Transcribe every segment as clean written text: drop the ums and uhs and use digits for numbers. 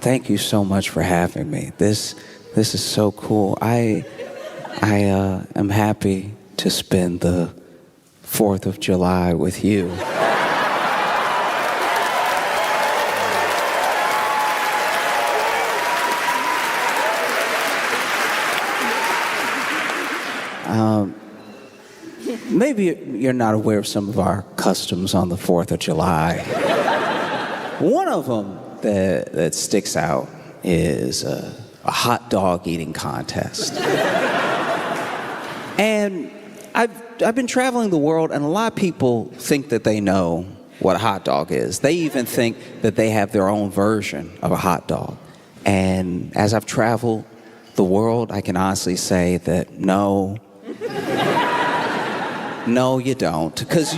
thank you so much for having me. This is so cool. I am happy to spend the 4th of July with you. Maybe you're not aware of some of our customs on the 4th of July. One of them that sticks out is a hot dog eating contest. And I've been traveling the world, and a lot of people think that they know what a hot dog is. They even think that they have their own version of a hot dog. And as I've traveled the world, I can honestly say that no, you don't. Because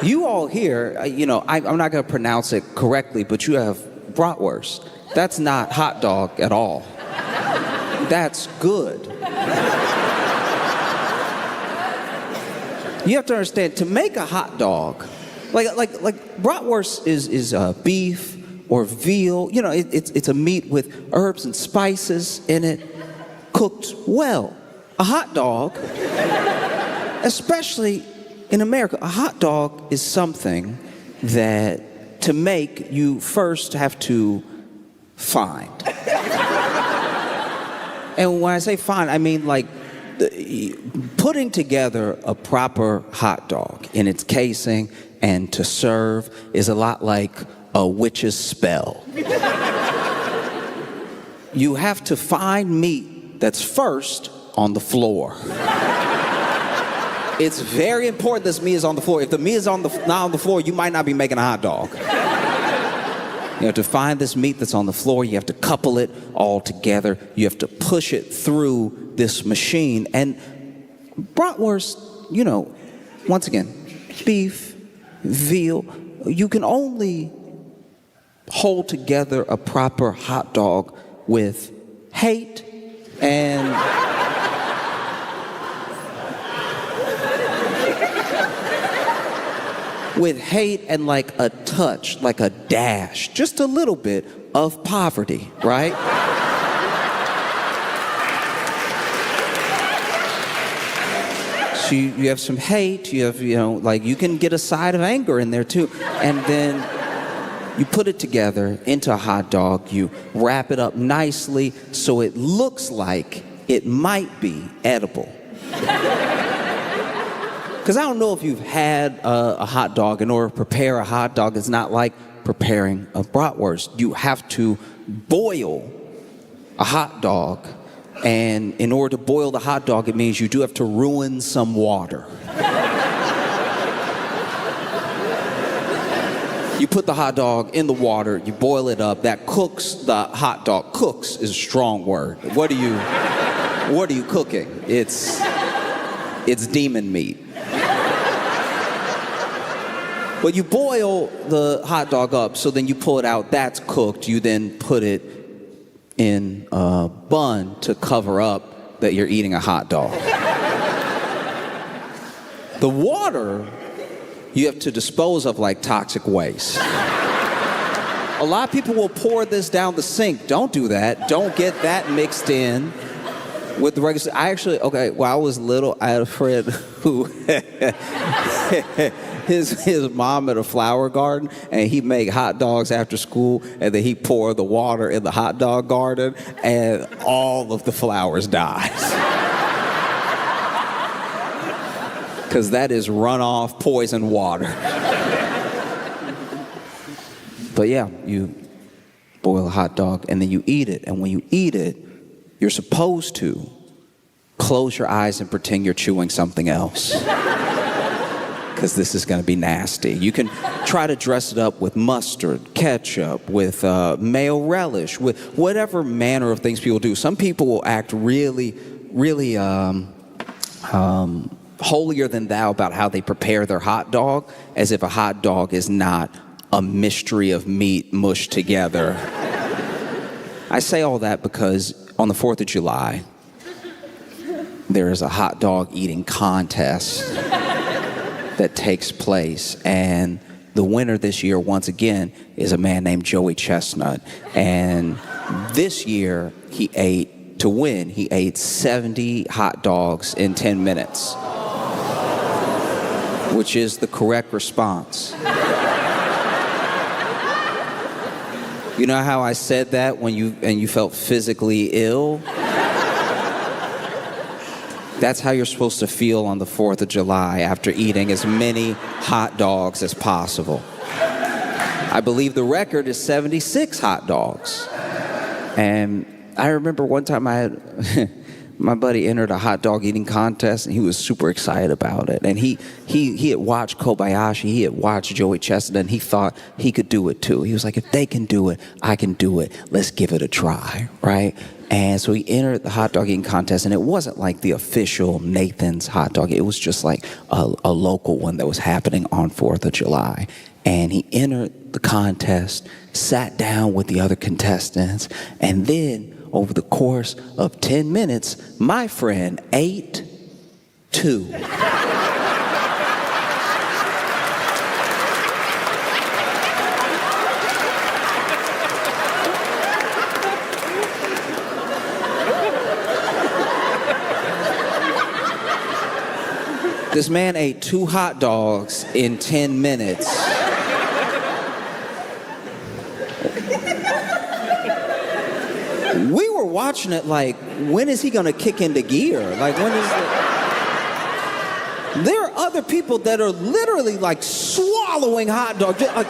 you all here, I'm not going to pronounce it correctly, but you have bratwurst. That's not hot dog at all. That's good. You have to understand, to make a hot dog, like bratwurst is beef or veal. It's a meat with herbs and spices in it, cooked well. A hot dog, especially in America, a hot dog is something that to make you first have to find. And when I say find, I mean like putting together a proper hot dog in its casing and to serve is a lot like a witch's spell. You have to find meat that's first on the floor. It's very important this meat is on the floor. If the meat is not on the floor, you might not be making a hot dog. You have to find this meat that's on the floor. You have to couple it all together. You have to push it through this machine. And bratwurst, once again, beef, veal, you can only hold together a proper hot dog with hate and like a touch, like a dash, just a little bit of poverty, right? So you have some hate, you have, you can get a side of anger in there too. And then you put it together into a hot dog, you wrap it up nicely so it looks like it might be edible. Because I don't know if you've had a hot dog. In order to prepare a hot dog, it's not like preparing a bratwurst. You have to boil a hot dog. And in order to boil the hot dog, it means you do have to ruin some water. You put the hot dog in the water, you boil it up, that cooks the hot dog. Cooks is a strong word. What are you cooking? It's demon meat. But you boil the hot dog up, so then you pull it out, that's cooked. You then put it in a bun to cover up that you're eating a hot dog. The water you have to dispose of like toxic waste. A lot of people will pour this down the sink. Don't do that. Don't get that mixed in with the regular. When I was little, I had a friend who his mom had a flower garden, and he'd make hot dogs after school, and then he'd pour the water in the hot dog garden, and all of the flowers died. Because that is runoff poison water. But yeah, you boil a hot dog, and then you eat it, and when you eat it, you're supposed to close your eyes and pretend you're chewing something else. Because this is going to be nasty. You can try to dress it up with mustard, ketchup, with mayo relish, with whatever manner of things people do. Some people will act really, really holier than thou about how they prepare their hot dog, as if a hot dog is not a mystery of meat mushed together. I say all that because on the 4th of July, there is a hot dog eating contest that takes place, and the winner this year, once again, is a man named Joey Chestnut. And this year, he ate 70 hot dogs in 10 minutes, which is the correct response. You know how I said that when you felt physically ill? That's how you're supposed to feel on the 4th of July after eating as many hot dogs as possible. I believe the record is 76 hot dogs. And I remember one time I had my buddy entered a hot dog eating contest, and he was super excited about it. And he had watched Kobayashi, he had watched Joey Chestnut, and he thought he could do it too. He was like, if they can do it, I can do it. Let's give it a try, right? And so he entered the hot dog eating contest, and it wasn't like the official Nathan's hot dog. It was just like a local one that was happening on 4th of July. And he entered the contest, sat down with the other contestants, and then over the course of 10 minutes, my friend ate 2. This man ate 2 hot dogs in 10 minutes. We were watching it like, when is he gonna kick into gear? Like, when is it? There are other people that are literally like swallowing hot dogs like,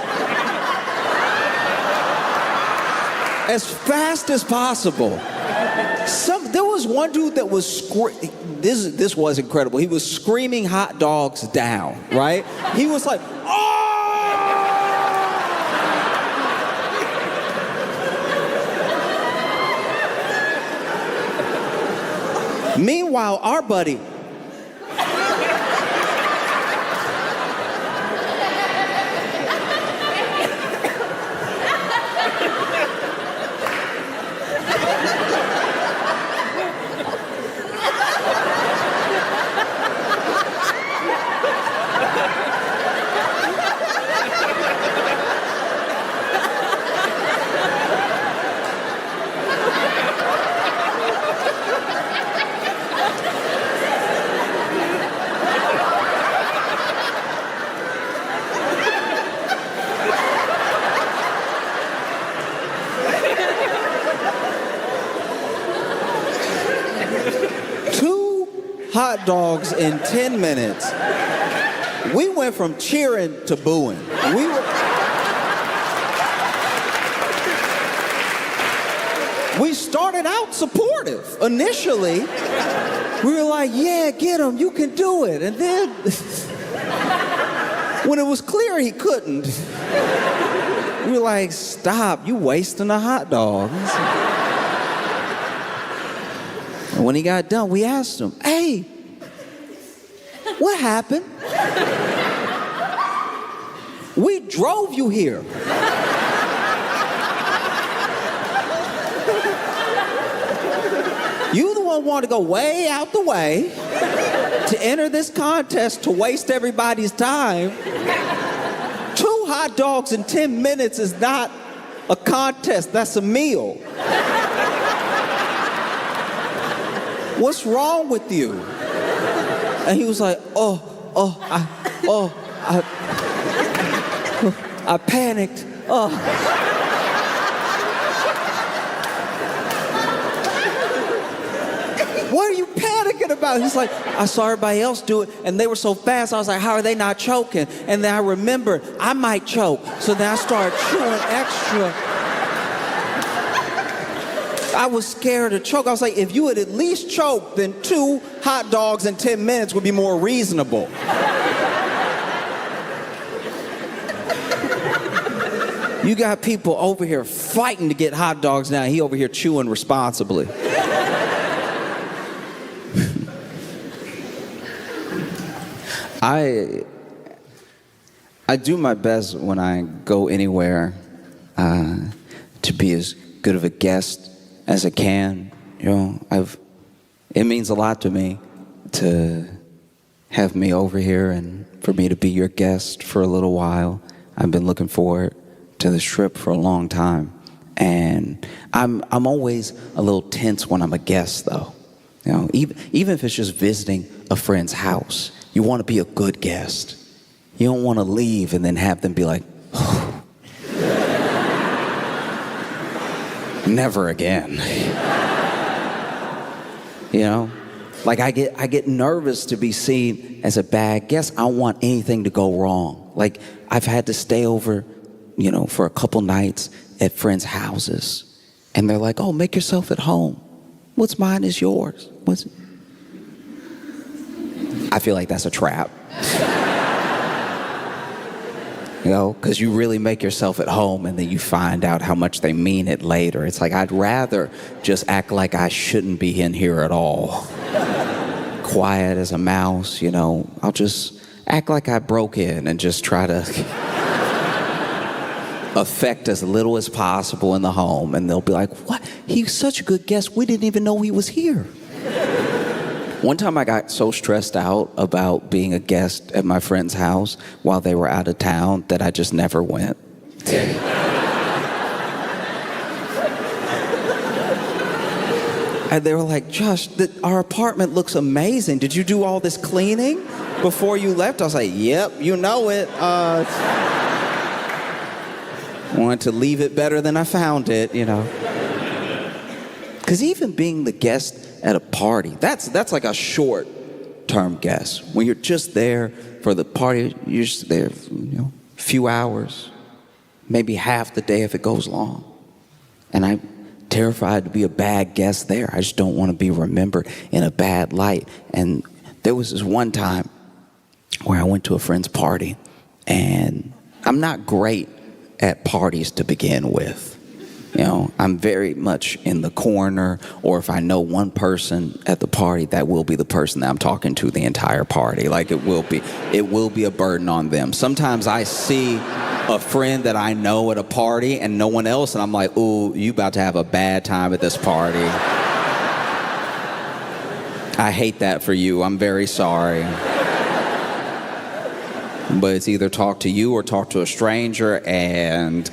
as fast as possible. There was one dude that was this was incredible. He was screaming hot dogs down, right? He was like, oh! Meanwhile, our buddy, hot dogs in 10 minutes. We went from cheering to booing. We started out supportive. Initially, we were like, yeah, get him, you can do it. And then, when it was clear he couldn't, we were like, stop, you wasting a hot dog. And when he got done, we asked him, hey, what happened? We drove you here. You the one wanted to go way out the way to enter this contest to waste everybody's time. 2 hot dogs in 10 minutes is not a contest, that's a meal. What's wrong with you? And he was like, I panicked. What are you panicking about? He's like, I saw everybody else do it, and they were so fast. I was like, how are they not choking? And then I remembered I might choke. So then I started chewing extra. I was scared to choke. I was like, if you had at least choked, then 2 hot dogs in 10 minutes would be more reasonable. You got people over here fighting to get hot dogs now. He over here chewing responsibly. I do my best when I go anywhere to be as good of a guest as I can. You know, it means a lot to me to have me over here and for me to be your guest for a little while. I've been looking forward to this trip for a long time. And I'm always a little tense when I'm a guest, though. You know, even if it's just visiting a friend's house, you want to be a good guest. You don't want to leave and then have them be like, oh, never again. You know, like I get nervous to be seen as a bad guest. I don't want anything to go wrong. Like I've had to stay over, you know, for a couple nights at friends' houses, and they're like, "Oh, make yourself at home. What's mine is yours." I feel like that's a trap. You know, because you really make yourself at home and then you find out how much they mean it later. It's like, I'd rather just act like I shouldn't be in here at all. Quiet as a mouse, you know. I'll just act like I broke in and just try to affect as little as possible in the home. And they'll be like, what? He's such a good guest. We didn't even know he was here. One time I got so stressed out about being a guest at my friend's house while they were out of town that I just never went. And they were like, Josh, our apartment looks amazing. Did you do all this cleaning before you left? I was like, yep, you know it. Wanted to leave it better than I found it, you know. Because even being the guest at a party, that's like a short-term guest. When you're just there for the party, you're just there, you know, a few hours, maybe half the day if it goes long. And I'm terrified to be a bad guest there. I just don't want to be remembered in a bad light. And there was this one time where I went to a friend's party, and I'm not great at parties to begin with. You know, I'm very much in the corner, or if I know one person at the party, that will be the person that I'm talking to the entire party. Like it will be a burden on them. Sometimes I see a friend that I know at a party and no one else, and I'm like, ooh, you about to have a bad time at this party. I hate that for you. I'm very sorry. But it's either talk to you or talk to a stranger, and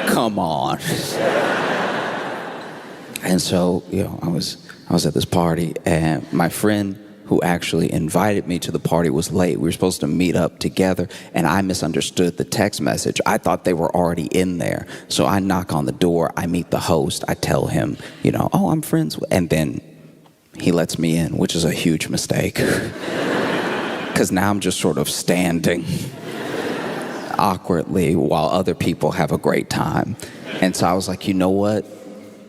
come on. And so, you know, I was at this party, and my friend who actually invited me to the party was late. We were supposed to meet up together, and I misunderstood the text message. I thought they were already in there. So I knock on the door, I meet the host, I tell him, you know, oh, I'm friends with, and then he lets me in, which is a huge mistake. Because now I'm just sort of standing awkwardly while other people have a great time. And so I was like, you know what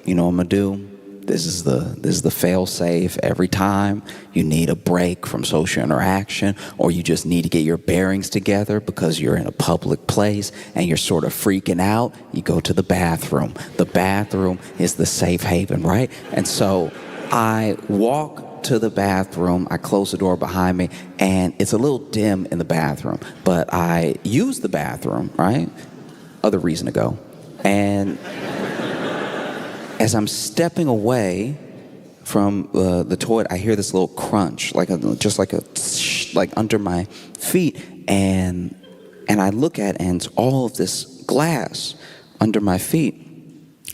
I'm gonna do? This is the fail-safe. Every time you need a break from social interaction, or you just need to get your bearings together because you're in a public place and you're sort of freaking out, you go to the bathroom. The bathroom is the safe haven, right? And so I walk to the bathroom, I close the door behind me, and it's a little dim in the bathroom, but I use the bathroom, right? Other reason to go. And as I'm stepping away from the toilet, I hear this little crunch, like under my feet, and I look at it, and it's all of this glass under my feet,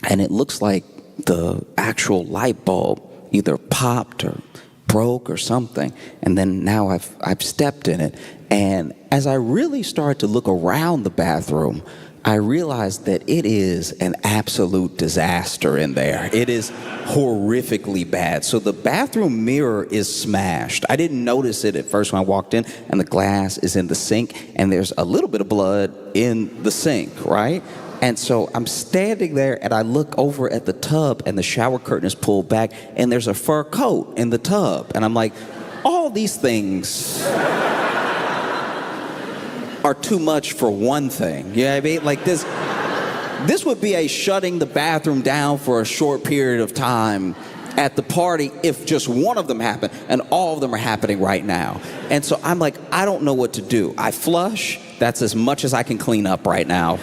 and it looks like the actual light bulb either popped or broke or something, and then now I've stepped in it. And as I really started to look around the bathroom, I realized that it is an absolute disaster in there. It is horrifically bad. So the bathroom mirror is smashed. I didn't notice it at first when I walked in, and the glass is in the sink, and there's a little bit of blood in the sink, right? And so I'm standing there, and I look over at the tub, and the shower curtain is pulled back, and there's a fur coat in the tub. And I'm like, all these things are too much for one thing. You know what I mean? Like this would be a shutting the bathroom down for a short period of time at the party if just one of them happened, and all of them are happening right now. And so I'm like, I don't know what to do. I flush. That's as much as I can clean up right now.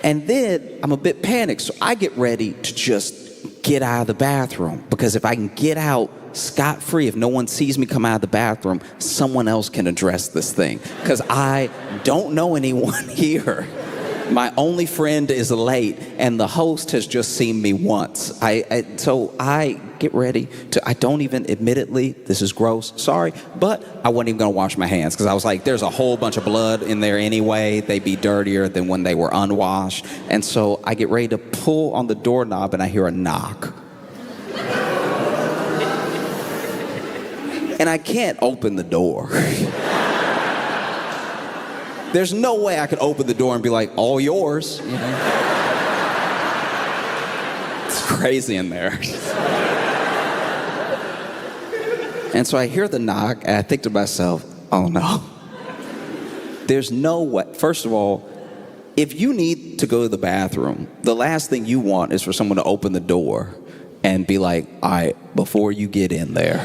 And then I'm a bit panicked, so I get ready to just get out of the bathroom, because if I can get out scot-free. If no one sees me come out of the bathroom, someone else can address this thing. Because I don't know anyone here. My only friend is late, and the host has just seen me once. So I get ready to, I don't even, admittedly, this is gross, sorry, but I wasn't even gonna wash my hands because I was like, there's a whole bunch of blood in there anyway. They'd be dirtier than when they were unwashed. And so I get ready to pull on the doorknob and I hear a knock. And I can't open the door. There's no way I could open the door and be like, all yours. You know? It's crazy in there. And so I hear the knock, and I think to myself, oh no. There's no way. First of all, if you need to go to the bathroom, the last thing you want is for someone to open the door and be like, all right, before you get in there.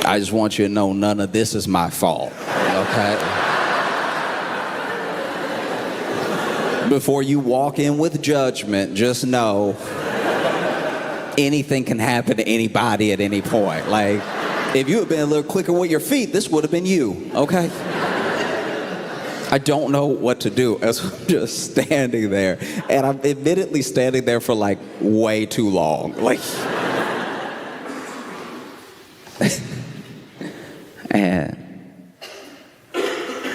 I just want you to know none of this is my fault, okay? Before you walk in with judgment, just know anything can happen to anybody at any point. Like, if you had been a little quicker with your feet, this would have been you, okay? I don't know what to do as I'm just standing there. And I'm admittedly standing there for like way too long. Like,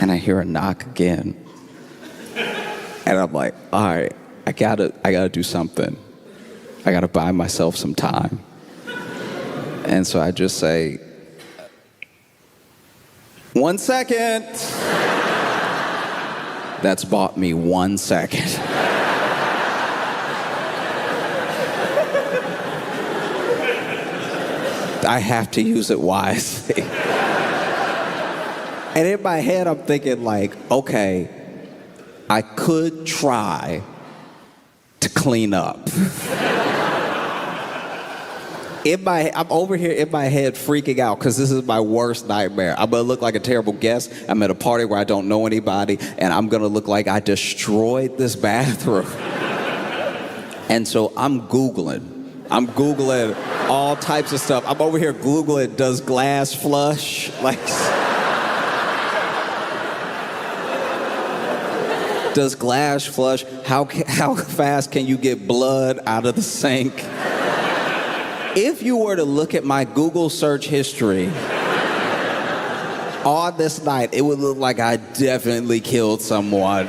and I hear a knock again. And I'm like, all right, I gotta do something. I gotta buy myself some time. And so I just say, 1 second. That's bought me 1 second. I have to use it wisely. And in my head, I'm thinking like, okay, I could try to clean up. I'm over here in my head freaking out because this is my worst nightmare. I'm gonna look like a terrible guest. I'm at a party where I don't know anybody, and I'm gonna look like I destroyed this bathroom. And so I'm Googling all types of stuff. I'm over here Googling, does glass flush? Like, does glass flush? How fast can you get blood out of the sink? If you were to look at my Google search history on this night, it would look like I definitely killed someone.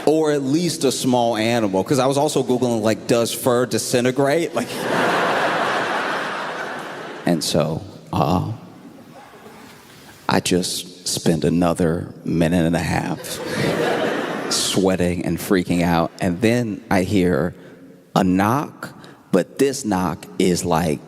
Or at least a small animal. Because I was also Googling, like, does fur disintegrate? Like, and so, I just spent another minute and a half sweating and freaking out. And then I hear a knock. But this knock is like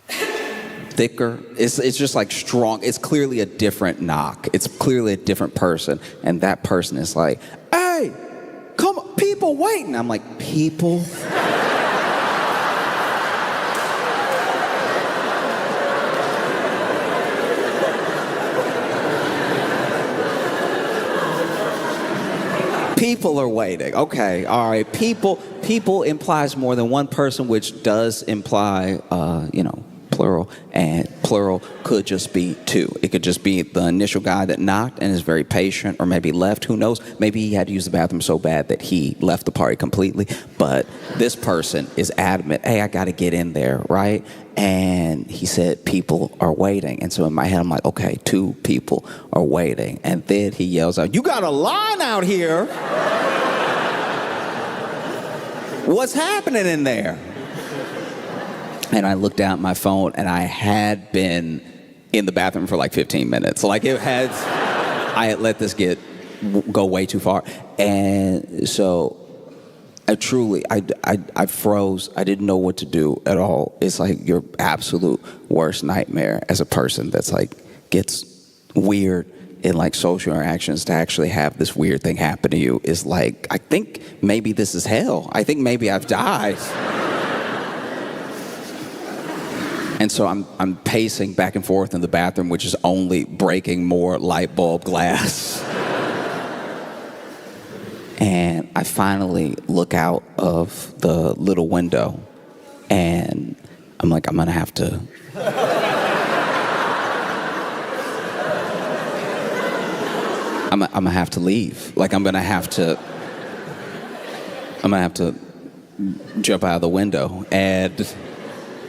thicker. It's just like strong. It's clearly a different knock. It's clearly a different person. And that person is like, hey, come on, people waiting. I'm like, people? People are waiting. Okay, all right. People implies more than one person, which does imply, plural, and plural could just be two. It could just be the initial guy that knocked and is very patient, or maybe left, who knows? Maybe he had to use the bathroom so bad that he left the party completely, but this person is adamant, hey, I gotta get in there, right? And he said, people are waiting. And so in my head, I'm like, okay, 2 people are waiting. And then he yells out, you got a line out here. What's happening in there? And I looked down at my phone, and I had been in the bathroom for like 15 minutes. Like I had let this go way too far. And so I froze. I didn't know what to do at all. It's like your absolute worst nightmare as a person that's like gets weird in like social interactions, to actually have this weird thing happen to you is like, I think maybe this is hell. I think maybe I've died. And so I'm pacing back and forth in the bathroom, which is only breaking more light bulb glass. And I finally look out of the little window, and I'm like, I'm gonna have to. I'm gonna have to leave. Like, I'm gonna have to jump out of the window. And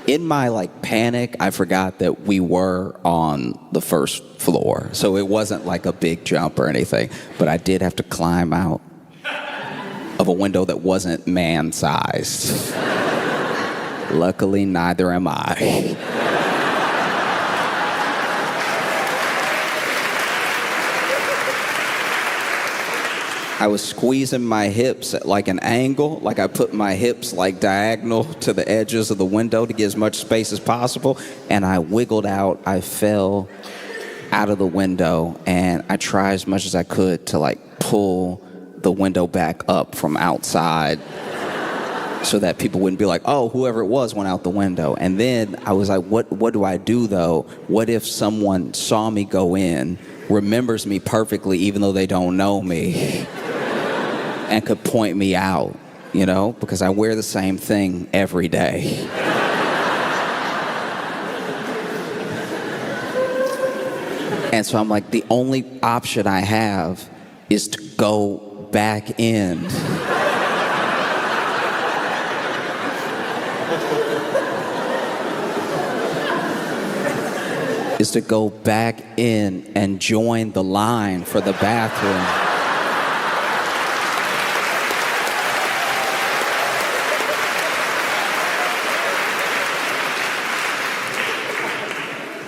in my like panic, I forgot that we were on the first floor. So it wasn't like a big jump or anything, but I did have to climb out of a window that wasn't man-sized. Luckily, neither am I. I was squeezing my hips at like an angle, like I put my hips like diagonal to the edges of the window to get as much space as possible, and I wiggled out. I fell out of the window, and I tried as much as I could to like pull the window back up from outside so that people wouldn't be like, oh, whoever it was went out the window. And then I was like, what do I do though? What if someone saw me go in, remembers me perfectly even though they don't know me, and could point me out, you know, because I wear the same thing every day. And so I'm like, the only option I have is to go back in. Is to go back in and join the line for the bathroom.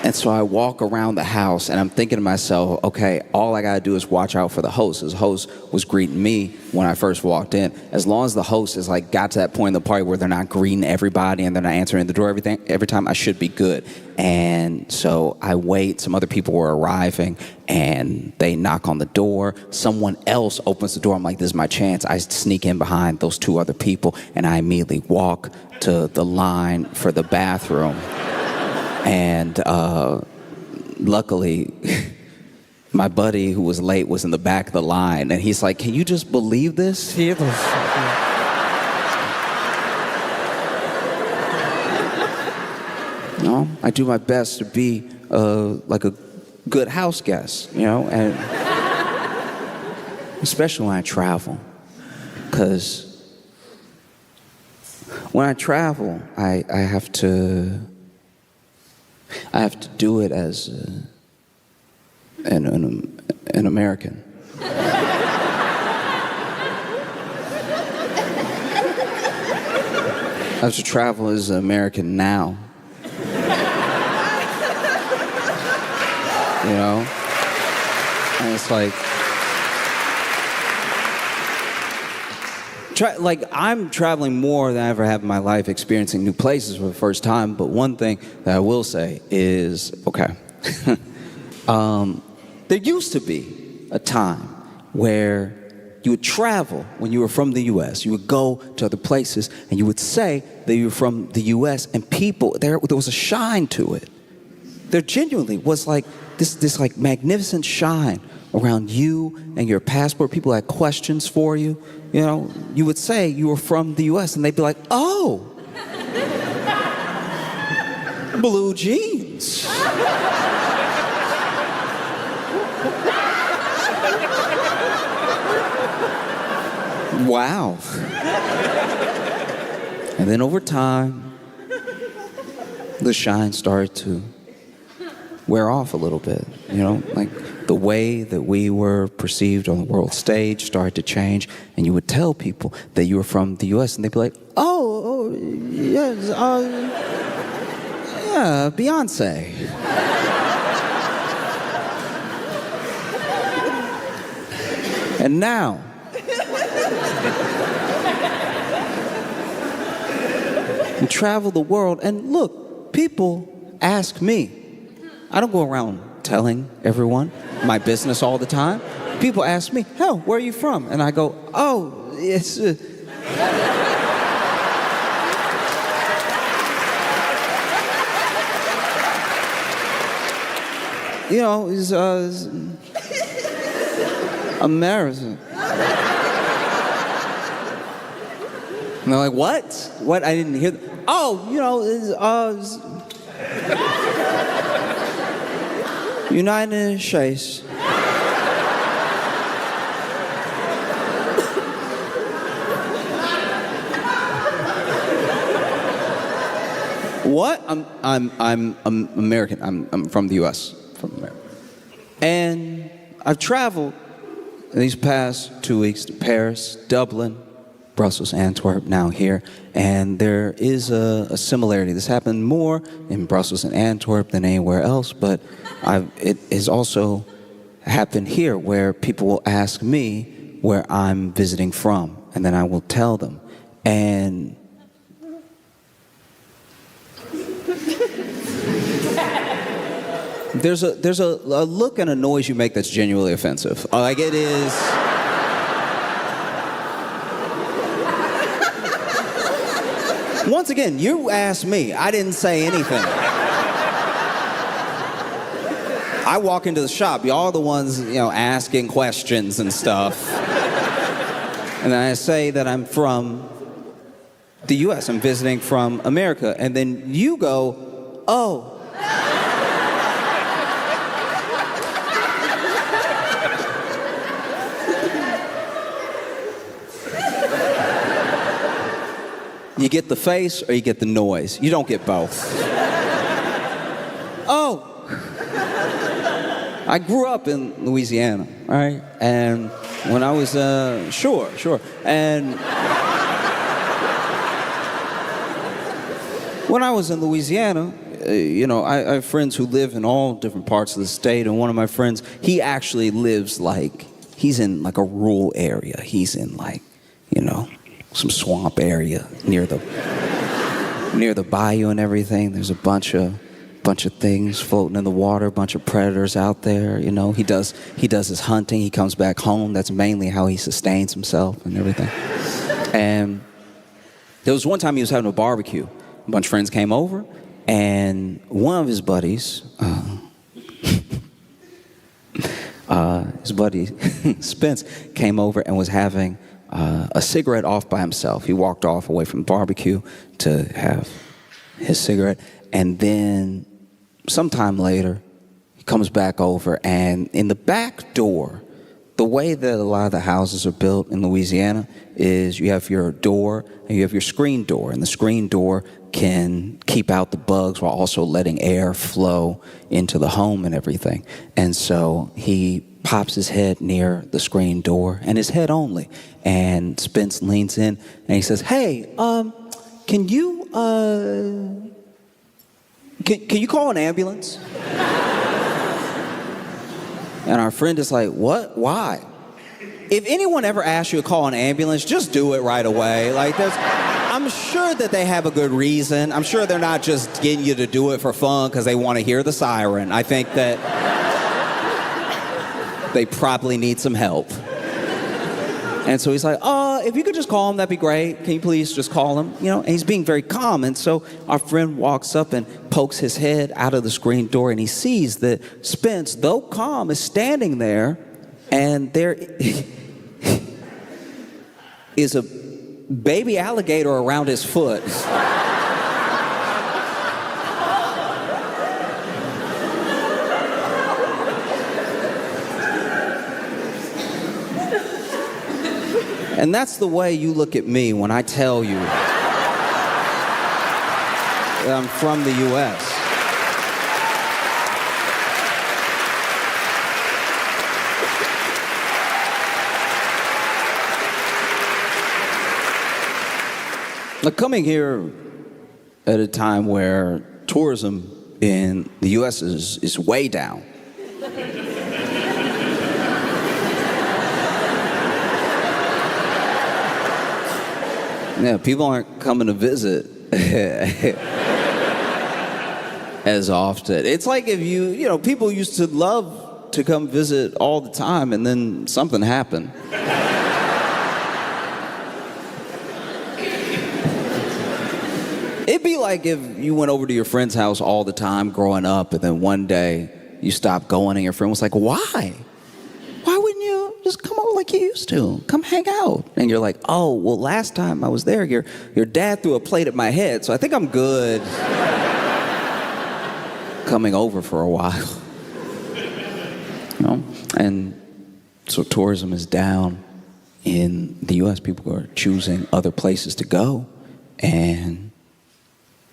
And so I walk around the house, and I'm thinking to myself, okay, all I gotta do is watch out for the host. His host was greeting me when I first walked in. As long as the host has like got to that point in the party where they're not greeting everybody and they're not answering the door every time, I should be good. And so I wait. Some other people were arriving, and they knock on the door. Someone else opens the door. I'm like, this is my chance. I sneak in behind those two other people, and I immediately walk to the line for the bathroom. And luckily, my buddy who was late was in the back of the line, and he's like, can you just believe this? You know, I do my best to be like a good house guest, you know, and especially when I travel, because when I travel, I have to do it as an American. I have to travel as an American now. You know? And it's like, I'm traveling more than I ever have in my life, experiencing new places for the first time. But one thing that I will say is, okay, there used to be a time where you would travel when you were from the U.S. You would go to other places, and you would say that you were from the U.S., and people, there was a shine to it. There genuinely was like this like magnificent shine around you and your passport. People had questions for you. You know, you would say you were from the U.S. and they'd be like, oh, blue jeans. Wow. And then over time, the shine started to wear off a little bit, you know, like the way that we were perceived on the world stage started to change, and you would tell people that you were from the U.S. and they'd be like, oh yes, yeah, Beyonce. And now, you travel the world, and look, people ask me. I don't go around telling everyone my business all the time. People ask me, hell, where are you from? And I go, oh, it's... you know, he's American. And they're like, what? What? I didn't hear. Oh, you know, it's United States. What? I'm American. I'm from the U.S. From America. And I've traveled these past 2 weeks to Paris, Dublin, Brussels, Antwerp, now here. And there is a similarity. This happened more in Brussels and Antwerp than anywhere else, but it has also happened here where people will ask me where I'm visiting from, and then I will tell them. And there's a look and a noise you make that's genuinely offensive. Like it is. Once again, you asked me. I didn't say anything. I walk into the shop. Y'all are the ones, you know, asking questions and stuff. And then I say that I'm from the U.S. I'm visiting from America. And then you go, oh. You get the face or you get the noise. You don't get both. Oh. I grew up in Louisiana, right? And when I was, sure. And when I was in Louisiana, you know, I have friends who live in all different parts of the state. And one of my friends, he actually lives he's in like a rural area. He's in like, you know, some swamp area near the bayou and everything. There's a bunch of things floating in the water, a bunch of predators out there. You know, he does his hunting. He comes back home. That's mainly how he sustains himself and everything. And there was one time he was having a barbecue. A bunch of friends came over, and one of his buddies, his buddy Spence, came over and was having a cigarette off by himself. He walked off away from the barbecue to have his cigarette, and then sometime later, he comes back over, and in the back door, the way that a lot of the houses are built in Louisiana is you have your door and you have your screen door, and the screen door can keep out the bugs while also letting air flow into the home and everything. And so he pops his head near the screen door, and his head only. And Spence leans in and he says, "Hey, can you call an ambulance?" And our friend is like, "What? Why?" If anyone ever asks you to call an ambulance, just do it right away. Like, I'm sure that they have a good reason. I'm sure they're not just getting you to do it for fun because they want to hear the siren. I think that they probably need some help. And so he's like, if you could just call him, that'd be great. Can you please just call him? You know, and he's being very calm. And so our friend walks up and pokes his head out of the screen door, and he sees that Spence, though calm, is standing there, and there is a baby alligator around his foot. And that's the way you look at me when I tell you that I'm from the U.S. Now, coming here at a time where tourism in the U.S. is way down. Yeah, people aren't coming to visit as often. It's like if you know, people used to love to come visit all the time, and then something happened. It'd be like if you went over to your friend's house all the time growing up, and then one day you stopped going, and your friend was like, why? Why wouldn't you just come over like you used to? Come hang out. And you're like, oh, well, last time I was there, your dad threw a plate at my head, so I think I'm good coming over for a while. You know? And so tourism is down in the U.S. People are choosing other places to go. And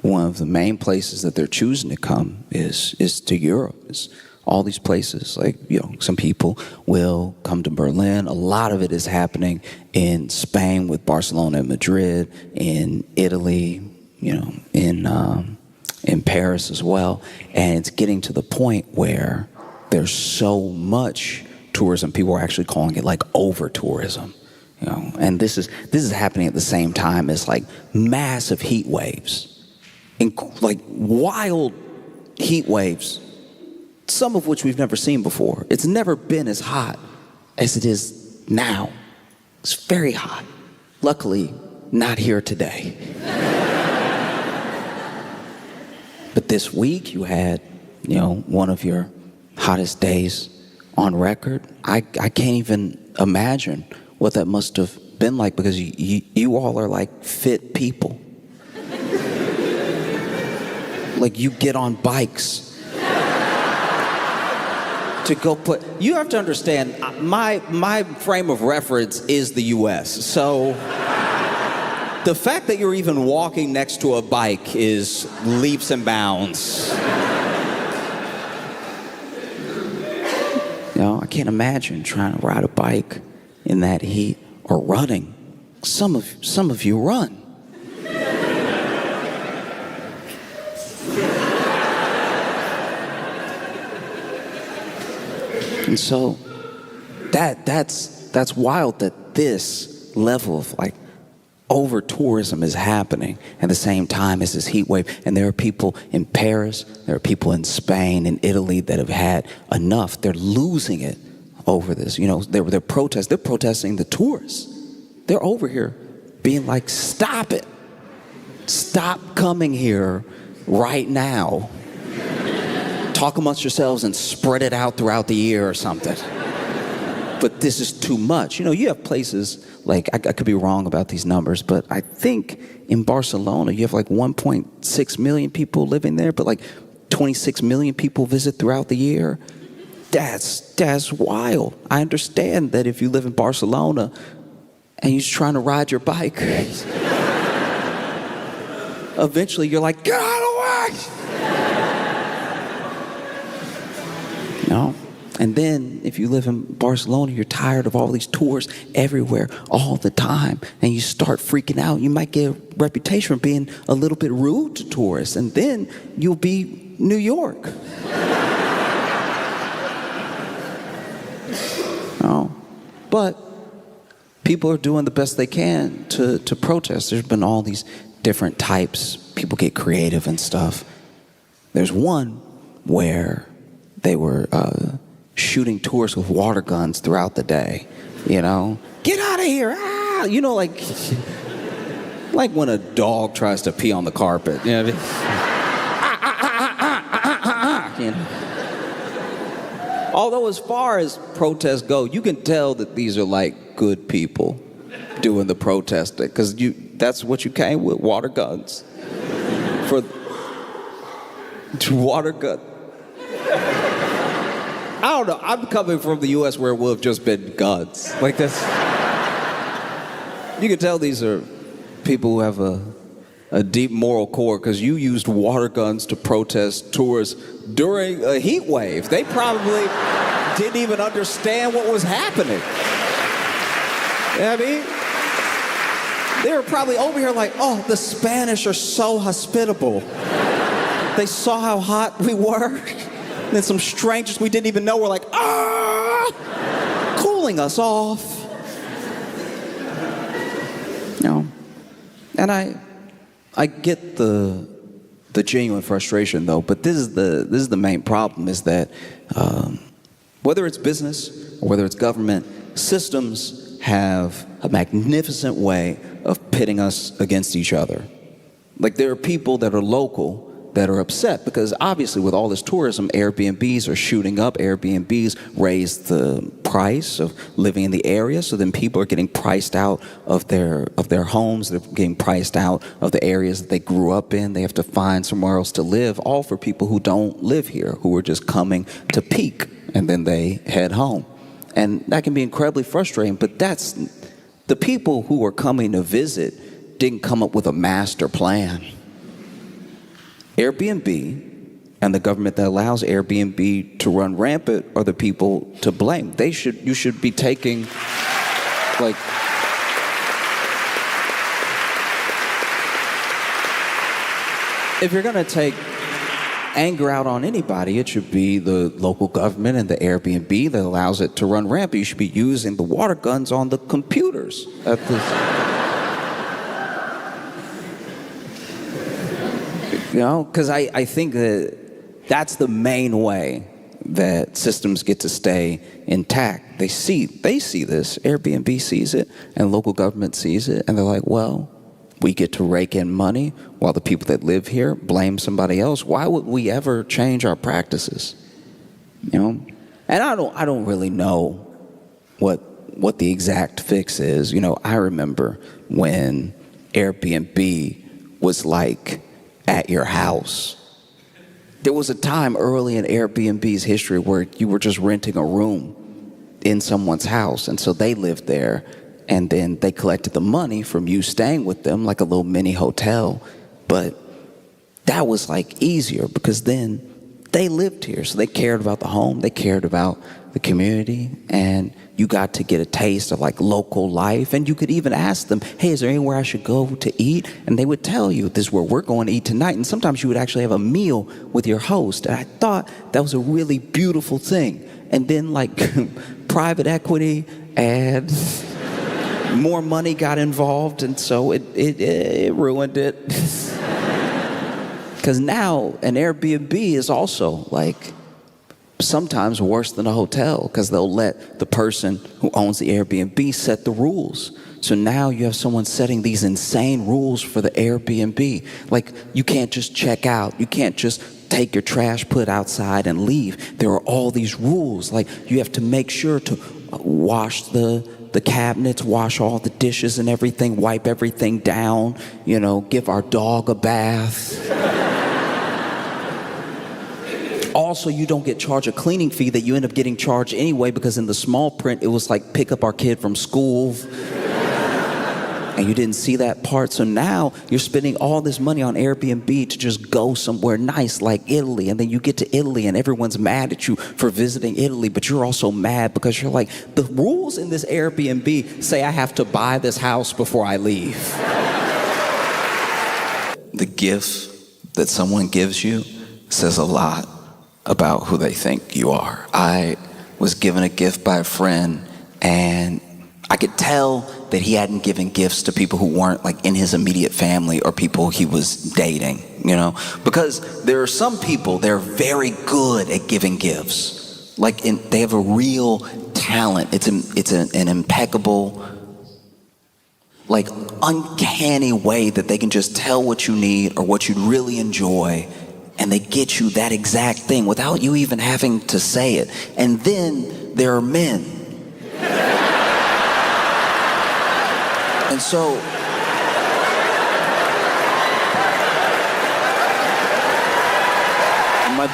one of the main places that they're choosing to come is to Europe. It's all these places, like, you know, some people will come to Berlin. A lot of it is happening in Spain with Barcelona and Madrid, in Italy, you know, in Paris as well. And it's getting to the point where there's so much tourism, people are actually calling it like over-tourism. You know, and this is happening at the same time as like massive heat waves, like wild heat waves, some of which we've never seen before. It's never been as hot as it is now. It's very hot. Luckily, not here today. But this week you had, you know, one of your hottest days on record. I can't even imagine what that must have been like, because you all are like fit people. Like, you get on bikes to go you have to understand, my frame of reference is the US. So the fact that you're even walking next to a bike is leaps and bounds. You know, I can't imagine trying to ride a bike in that heat, or running. Some of you run. And so that's wild that this level of like over tourism is happening at the same time as this heat wave. And there are people in Paris, there are people in Spain and Italy that have had enough. They're losing it over this. You know, they're protesting the tourists. They're over here being like, stop it. Stop coming here right now. Talk amongst yourselves and spread it out throughout the year or something. But this is too much. You know, you have places like, I could be wrong about these numbers, but I think in Barcelona you have like 1.6 million people living there, but like 26 million people visit throughout the year. That's wild. I understand that if you live in Barcelona and you're trying to ride your bike, eventually you're like, get out of the way! No. And then if you live in Barcelona, you're tired of all these tours everywhere all the time, and you start freaking out. You might get a reputation for being a little bit rude to tourists, and then you'll be New York. No. But people are doing the best they can to protest. There's been all these different types. People get creative and stuff. There's one where they were shooting tourists with water guns throughout the day. You know, get out of here! Ah! You know, like when a dog tries to pee on the carpet. You know, you know. Although as far as protests go, you can tell that these are like good people doing the protesting, because that's what you came with, water guns. Water gun. I don't know. I'm coming from the U.S. where it would have just been guns. Like this. You can tell these are people who have a deep moral core, because you used water guns to protest tourists during a heat wave. They probably didn't even understand what was happening. You know what I mean? They were probably over here like, oh, the Spanish are so hospitable. They saw how hot we were. And then some strangers we didn't even know were like, cooling us off. You know, and I get the genuine frustration though, but this is the main problem, is that whether it's business or whether it's government, systems have a magnificent way of pitting us against each other. Like, there are people that are local that are upset because obviously with all this tourism, Airbnbs are shooting up. Airbnbs raise the price of living in the area, so then people are getting priced out of their homes. They're getting priced out of the areas that they grew up in. They have to find somewhere else to live, all for people who don't live here, who are just coming to peak, and then they head home. And that can be incredibly frustrating, but that's the people who are coming to visit didn't come up with a master plan. Airbnb and the government that allows Airbnb to run rampant are the people to blame. You should be taking, like, if you're gonna take anger out on anybody, it should be the local government and the Airbnb that allows it to run rampant. You should be using the water guns on the computers at the... You know, because I think that that's the main way that systems get to stay intact. They see this, Airbnb sees it, and local government sees it, and they're like, well, we get to rake in money while the people that live here blame somebody else. Why would we ever change our practices? You know? And I don't really know what the exact fix is. You know, I remember when Airbnb was like at your house. There was a time early in Airbnb's history where you were just renting a room in someone's house, and so they lived there, and then they collected the money from you staying with them, like a little mini hotel. But that was like easier because then they lived here, so they cared about the home, they cared about the community, and you got to get a taste of like local life. And you could even ask them, hey, is there anywhere I should go to eat? And they would tell you, this is where we're going to eat tonight. And sometimes you would actually have a meal with your host. And I thought that was a really beautiful thing. And then like private equity and more money got involved, and so it ruined it. Because now an Airbnb is also like sometimes worse than a hotel, because they'll let the person who owns the Airbnb set the rules. So now you have someone setting these insane rules for the Airbnb. Like, you can't just check out. You can't just take your trash, put outside, and leave. There are all these rules. Like, you have to make sure to wash the cabinets, wash all the dishes and everything, wipe everything down, you know, give our dog a bath. Also, you don't get charged a cleaning fee that you end up getting charged anyway, because in the small print, it was like, pick up our kid from school. And you didn't see that part. So now you're spending all this money on Airbnb to just go somewhere nice like Italy. And then you get to Italy and everyone's mad at you for visiting Italy, but you're also mad because you're like, the rules in this Airbnb say I have to buy this house before I leave. The gift that someone gives you says a lot about who they think you are. I was given a gift by a friend, and I could tell that he hadn't given gifts to people who weren't like in his immediate family or people he was dating, you know? Because there are some people, they're very good at giving gifts. Like, they have a real talent. It's an impeccable, like, uncanny way that they can just tell what you need or what you'd really enjoy, and they get you that exact thing without you even having to say it. And then there are men. And so, my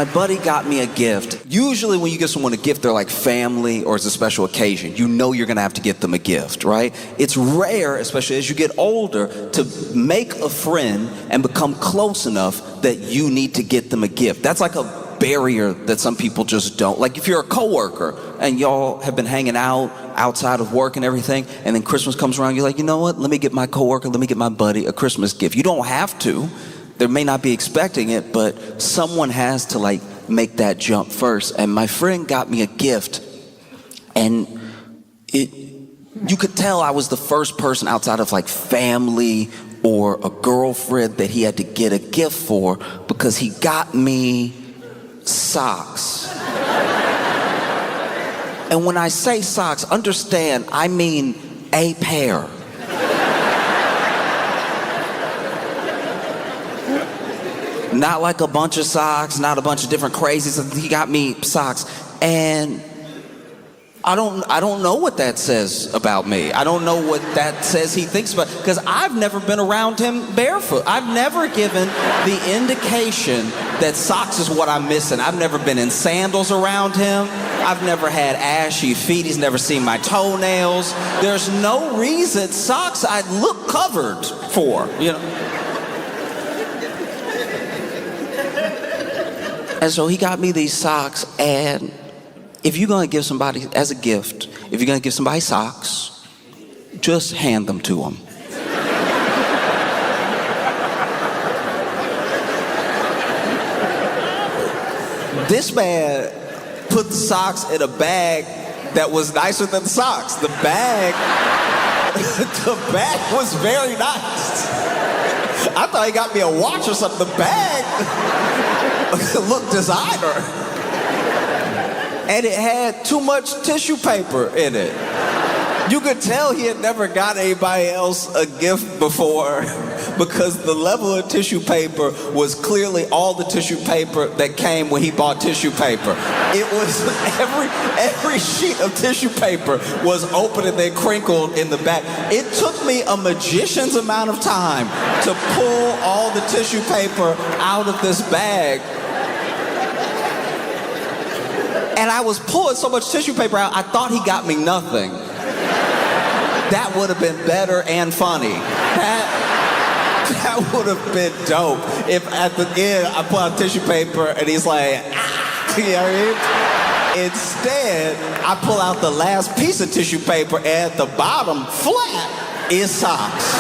buddy got me a gift. Usually when you give someone a gift, they're like family or it's a special occasion. You know you're gonna have to get them a gift, right? It's rare, especially as you get older, to make a friend and become close enough that you need to get them a gift. That's like a barrier that some people just don't. Like, if you're a coworker and y'all have been hanging out outside of work and everything, and then Christmas comes around, you're like, you know what? Let me get my coworker, let me get my buddy a Christmas gift. You don't have to. They may not be expecting it, but someone has to like make that jump first. And my friend got me a gift, and you could tell I was the first person outside of like family or a girlfriend that he had to get a gift for, because he got me socks. And when I say socks, understand, I mean a pair. Not like a bunch of socks, not a bunch of different crazies. He got me socks. And I don't know what that says about me. I don't know what that says he thinks about, because I've never been around him barefoot. I've never given the indication that socks is what I'm missing. I've never been in sandals around him. I've never had ashy feet. He's never seen my toenails. There's no reason socks I look covered for, you know. And so he got me these socks, and if you're gonna give somebody, as a gift, if you're gonna give somebody socks, just hand them to them. This man put the socks in a bag that was nicer than the socks. The bag was very nice. I thought he got me a watch or something. The bag looked designer. And it had too much tissue paper in it. You could tell he had never got anybody else a gift before, because the level of tissue paper was clearly all the tissue paper that came when he bought tissue paper. It was every sheet of tissue paper was open and then crinkled in the back. It took me a magician's amount of time to pull all the tissue paper out of this bag. And I was pulling so much tissue paper out, I thought he got me nothing. That would have been better and funny. That would have been dope if at the end I pull out tissue paper and he's like, ah, you know what I mean? Instead, I pull out the last piece of tissue paper and at the bottom, flat, is socks.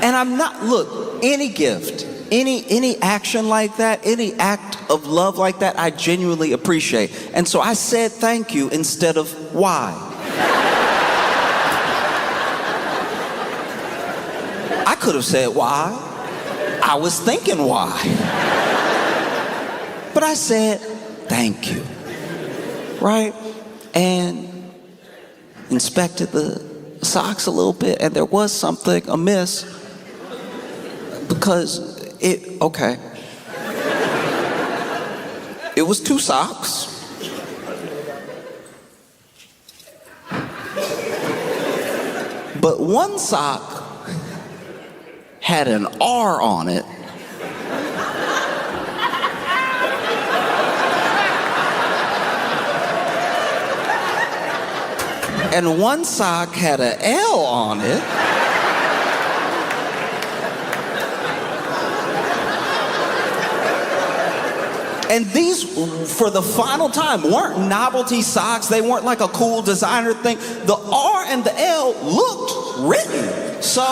And I'm not, look, any gift, any action like that, any act of love like that, I genuinely appreciate. And so I said thank you instead of why. I could have said why. I was thinking why. But I said thank you, right? And inspected the socks a little bit, and there was something amiss, because it was two socks. But one sock had an R on it. And one sock had an L on it. And these, for the final time, weren't novelty socks. They weren't like a cool designer thing. The R and the L looked written. So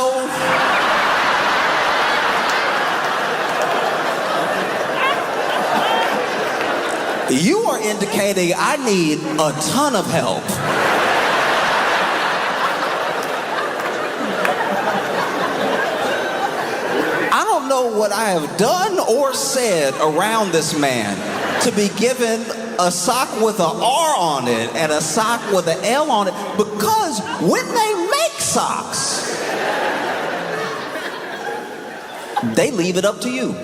you are indicating I need a ton of help. I don't know what I have done or said around this man to be given a sock with an R on it and a sock with an L on it, because when they make socks, they leave it up to you.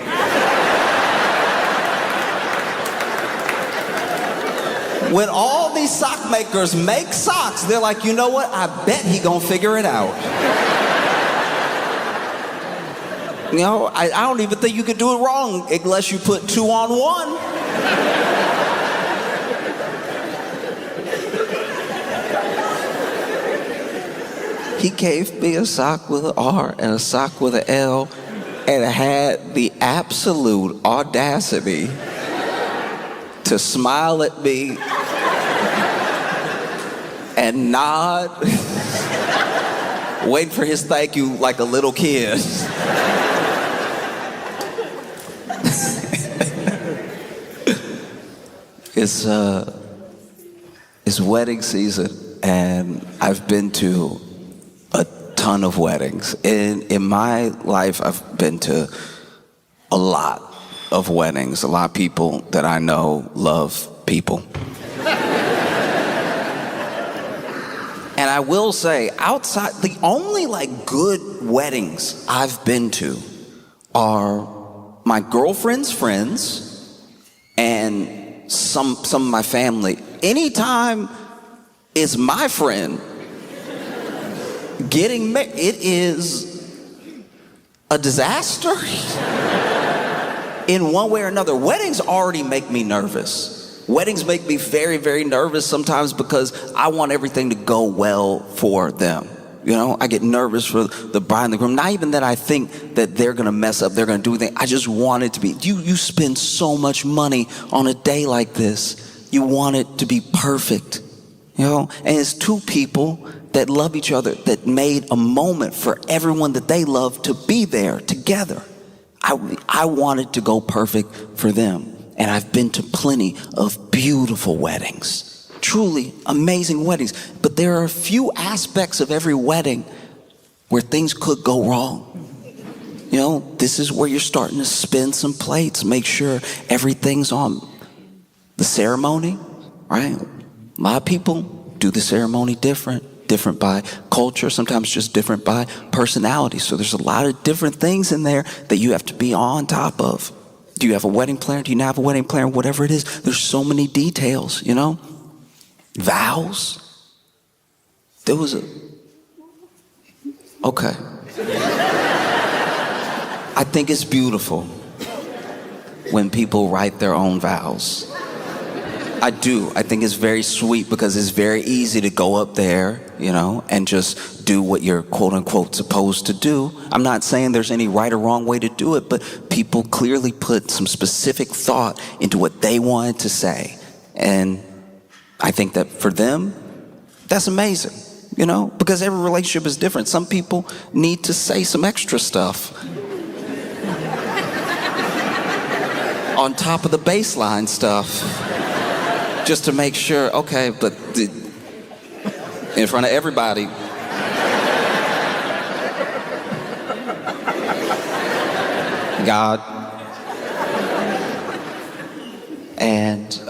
When all these sock makers make socks, they're like, you know what? I bet he gonna figure it out. You know, I don't even think you could do it wrong unless you put 2 on 1. He gave me a sock with an R and a sock with an L, and had the absolute audacity to smile at me and nod, waiting for his thank you like a little kid. It's wedding season, and I've been to a ton of weddings. In my life, I've been to a lot of weddings. A lot of people that I know love people. And I will say, outside, the only like good weddings I've been to are my girlfriend's friends and some of my family. Anytime it's my friend getting married, it is a disaster in one way or another. Weddings already make me nervous. Weddings make me very, very nervous sometimes because I want everything to go well for them. You know, I get nervous for the bride and the groom. Not even that I think that they're gonna mess up, they're gonna do anything. I just want it to be, you spend so much money on a day like this. You want it to be perfect, you know? And it's two people that love each other, that made a moment for everyone that they love to be there together. I want it to go perfect for them. And I've been to plenty of beautiful weddings, truly amazing weddings. But there are a few aspects of every wedding where things could go wrong. You know, this is where you're starting to spin some plates, make sure everything's on. The ceremony, right? A lot of people do the ceremony different by culture, sometimes just different by personality. So there's a lot of different things in there that you have to be on top of. Do you have a wedding planner? Do you not have a wedding planner? Whatever it is, there's so many details, you know? Vows. There was okay. I think it's beautiful when people write their own vows. I do. I think it's very sweet because it's very easy to go up there, you know, and just do what you're quote unquote supposed to do. I'm not saying there's any right or wrong way to do it, but people clearly put some specific thought into what they wanted to say. And I think that for them, that's amazing, you know, because every relationship is different. Some people need to say some extra stuff on top of the baseline stuff. Just to make sure, okay, but in front of everybody. God. And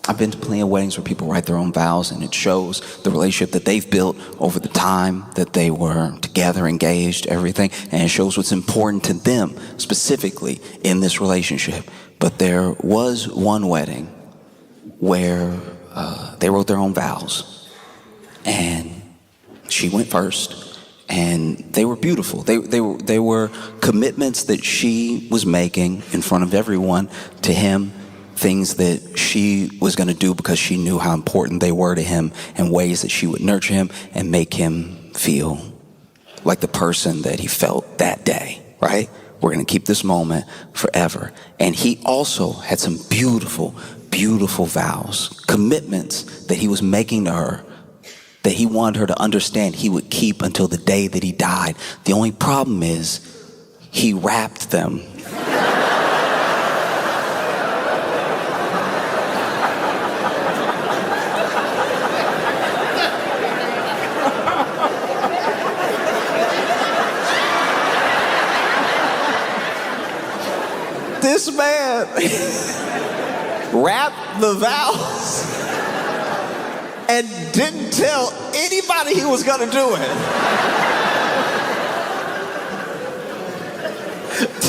I've been to plenty of weddings where people write their own vows, and it shows the relationship that they've built over the time that they were together, engaged, everything, and it shows what's important to them specifically in this relationship. But there was one wedding where they wrote their own vows, and she went first, and they were beautiful. They were commitments that she was making in front of everyone to him, things that she was going to do because she knew how important they were to him, and ways that she would nurture him and make him feel like the person that he felt that day, right? We're going to keep this moment forever. And he also had some beautiful vows, commitments that he was making to her, that he wanted her to understand he would keep until the day that he died. The only problem is he wrapped them. This man wrapped the vows and didn't tell anybody he was gonna do it.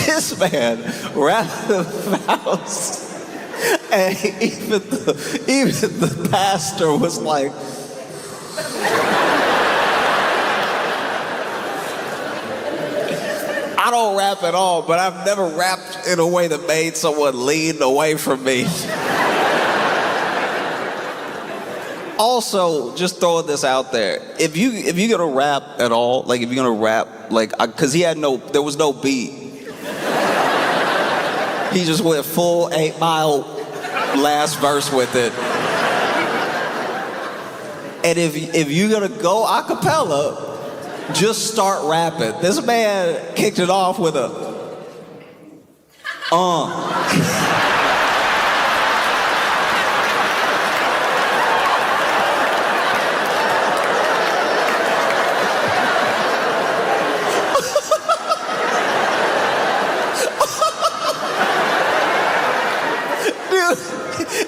This man wrapped the vows, and even the pastor was like, I don't rap at all, but I've never rapped in a way that made someone lean away from me. Also, just throwing this out there, if you're gonna rap at all, like if you're gonna rap, like, cause there was no beat. He just went full 8 Mile last verse with it. And if you're gonna go a cappella, just start rapping. This man kicked it off with a Dude,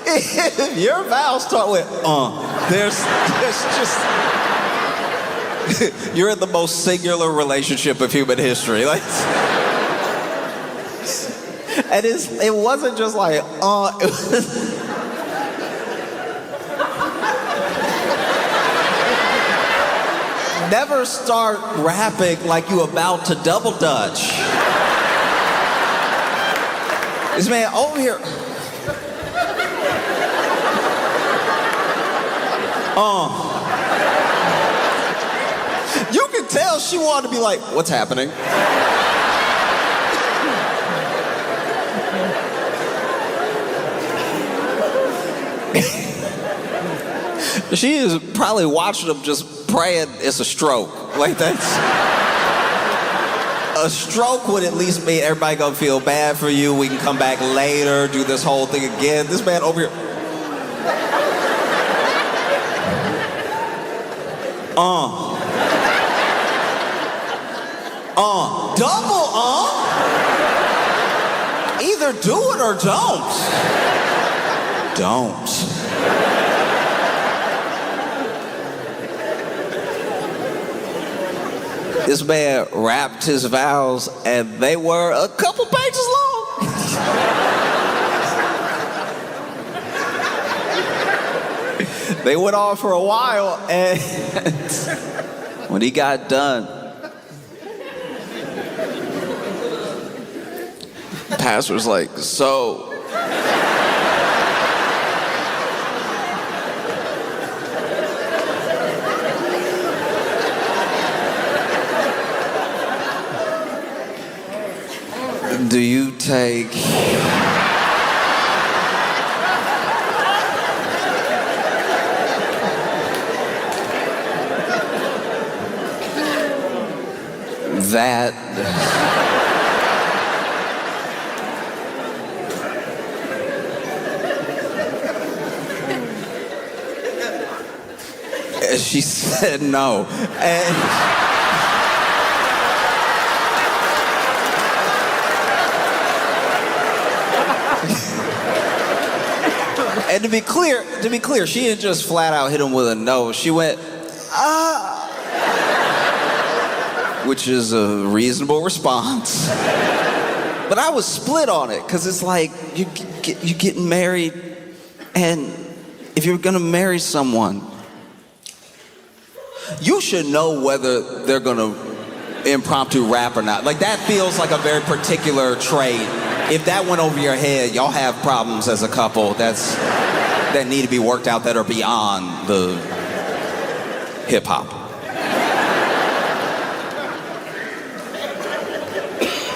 if if your vows start with there's just you're in the most singular relationship of human history. Like, and it wasn't just like it was, never start rapping like you about to double dutch. This man over here. You can tell she wanted to be like, what's happening? She is probably watching him just praying it's a stroke. Like, that's... A stroke would at least mean everybody gonna feel bad for you. We can come back later, do this whole thing again. This man over here... double Either do it or don't. Don't. This man rapped his vows, and they were a couple pages long. They went on for a while, and when he got done, the pastor was like, so... do you take that and she said no. And to be clear, she didn't just flat out hit him with a no. She went, which is a reasonable response. But I was split on it, because it's like, you getting married, and if you're gonna marry someone, you should know whether they're gonna impromptu rap or not. Like, that feels like a very particular trait. If that went over your head, y'all have problems as a couple that need to be worked out that are beyond the hip hop.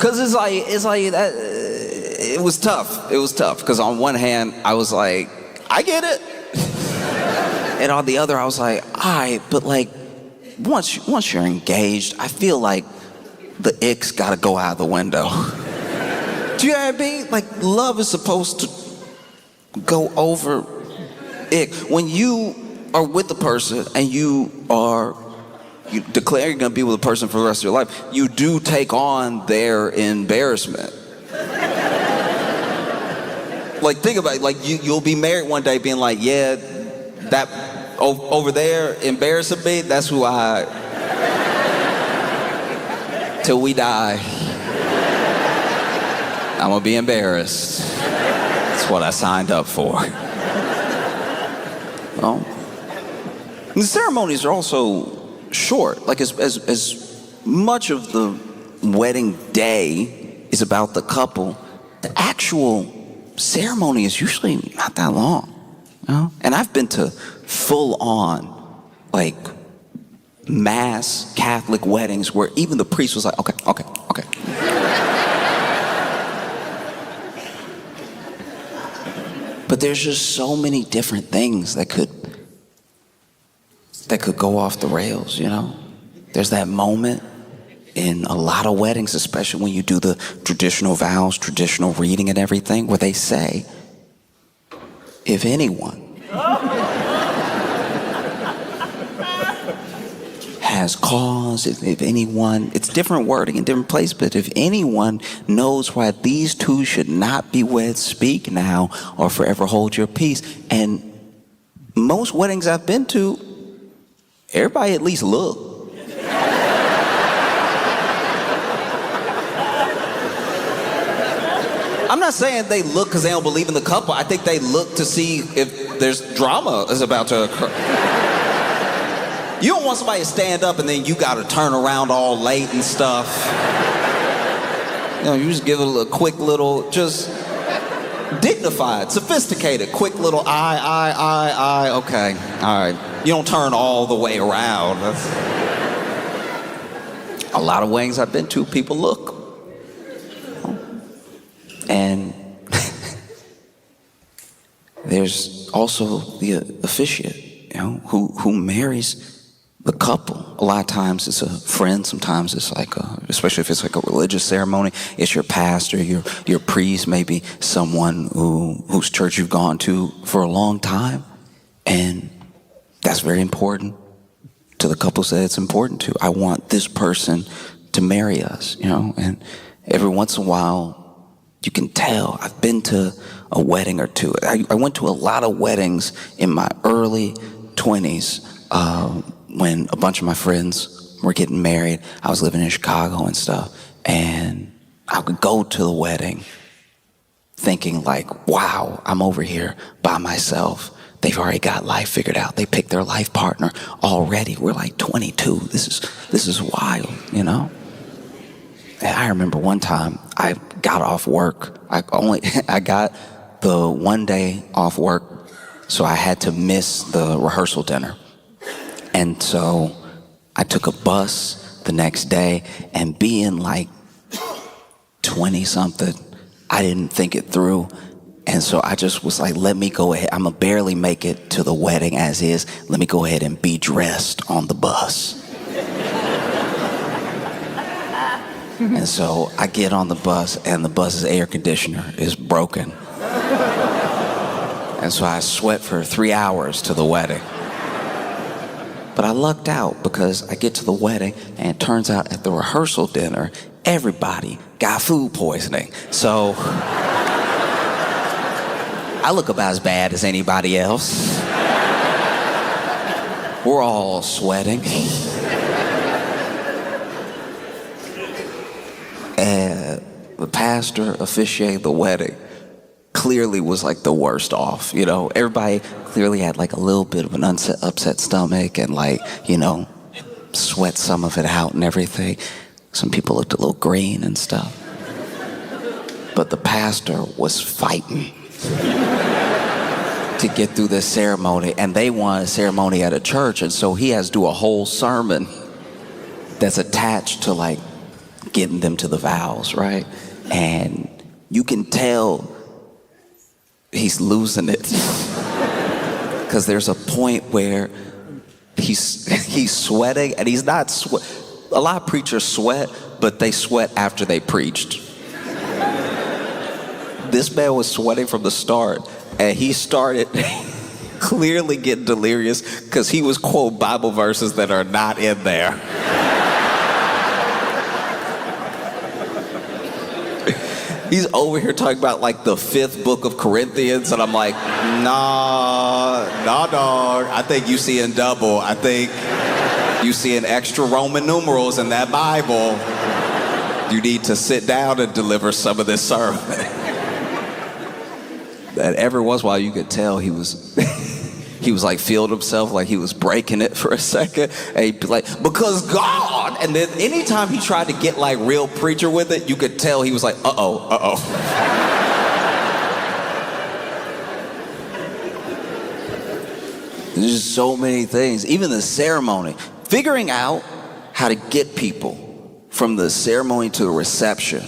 Cause it's like that. It was tough. It was tough. Cause on one hand, I was like, I get it, and on the other, I was like, but like, once you're engaged, I feel like the ick's gotta go out the window. Do you know what I mean? Like, love is supposed to go over ick. When you are with the person and you declare you're gonna be with a person for the rest of your life, you do take on their embarrassment. Like, think about it. Like, you'll be married one day being like, yeah, that over there embarrassing me, that's who till we die. I'm gonna be embarrassed. That's what I signed up for. Well, the ceremonies are also short. Like, as much of the wedding day is about the couple, the actual ceremony is usually not that long. You know? And I've been to full-on, like, mass Catholic weddings where even the priest was like, okay. But there's just so many different things that could go off the rails, you know? There's that moment in a lot of weddings, especially when you do the traditional vows, traditional reading and everything, where they say, if anyone has cause, if anyone, it's different wording in different places, but if anyone knows why these two should not be wed, speak now or forever hold your peace. And most weddings I've been to, everybody at least look. I'm not saying they look because they don't believe in the couple. I think they look to see if there's drama is about to occur. You don't want somebody to stand up and then you got to turn around all late and stuff. You know, you just give it a quick little, just dignified, sophisticated, quick little eye, okay, all right. You don't turn all the way around. A lot of weddings I've been to, people look. And there's also the officiant, you know, who marries the couple. A lot of times it's a friend, sometimes it's like especially if it's like a religious ceremony, it's your pastor, your priest, maybe someone whose church you've gone to for a long time. And that's very important to the couples that it's important to. I want this person to marry us, you know, and every once in a while, you can tell. I've been to a wedding or two. I went to a lot of weddings in my early 20s when a bunch of my friends were getting married. I was living in Chicago and stuff. And I would go to the wedding thinking like, wow, I'm over here by myself. They've already got life figured out. They picked their life partner already. We're like 22. This is wild, you know? And I remember one time I got off work. I got the one day off work, so I had to miss the rehearsal dinner. And so I took a bus the next day, and being like 20 something, I didn't think it through. And so I just was like, let me go ahead. I'm gonna barely make it to the wedding as is. Let me go ahead and be dressed on the bus. And so I get on the bus, and the bus's air conditioner is broken. And so I sweat for 3 hours to the wedding. But I lucked out because I get to the wedding, and it turns out at the rehearsal dinner, everybody got food poisoning. So I look about as bad as anybody else. We're all sweating. And the pastor officiating the wedding clearly was like the worst off, you know. Everybody clearly had like a little bit of an upset stomach and like, you know, sweat some of it out and everything. Some people looked a little green and stuff. But the pastor was fighting to get through this ceremony, and they want a ceremony at a church, and so he has to do a whole sermon that's attached to like getting them to the vows, right? And you can tell he's losing it because there's a point where he's sweating, and he's not a lot of preachers sweat, but they sweat after they preached. This man was sweating from the start, and he started clearly getting delirious because he was quoting Bible verses that are not in there. He's over here talking about like the 5th book of Corinthians, and I'm like, nah, dog. I think you seeing double. I think you seeing extra Roman numerals in that Bible. You need to sit down and deliver some of this sermon. And every once in a while you could tell he was like feeling himself like he was breaking it for a second. And he'd be like, because God. And then anytime he tried to get like real preacher with it, you could tell he was like, uh-oh. There's just so many things. Even the ceremony. Figuring out how to get people from the ceremony to the reception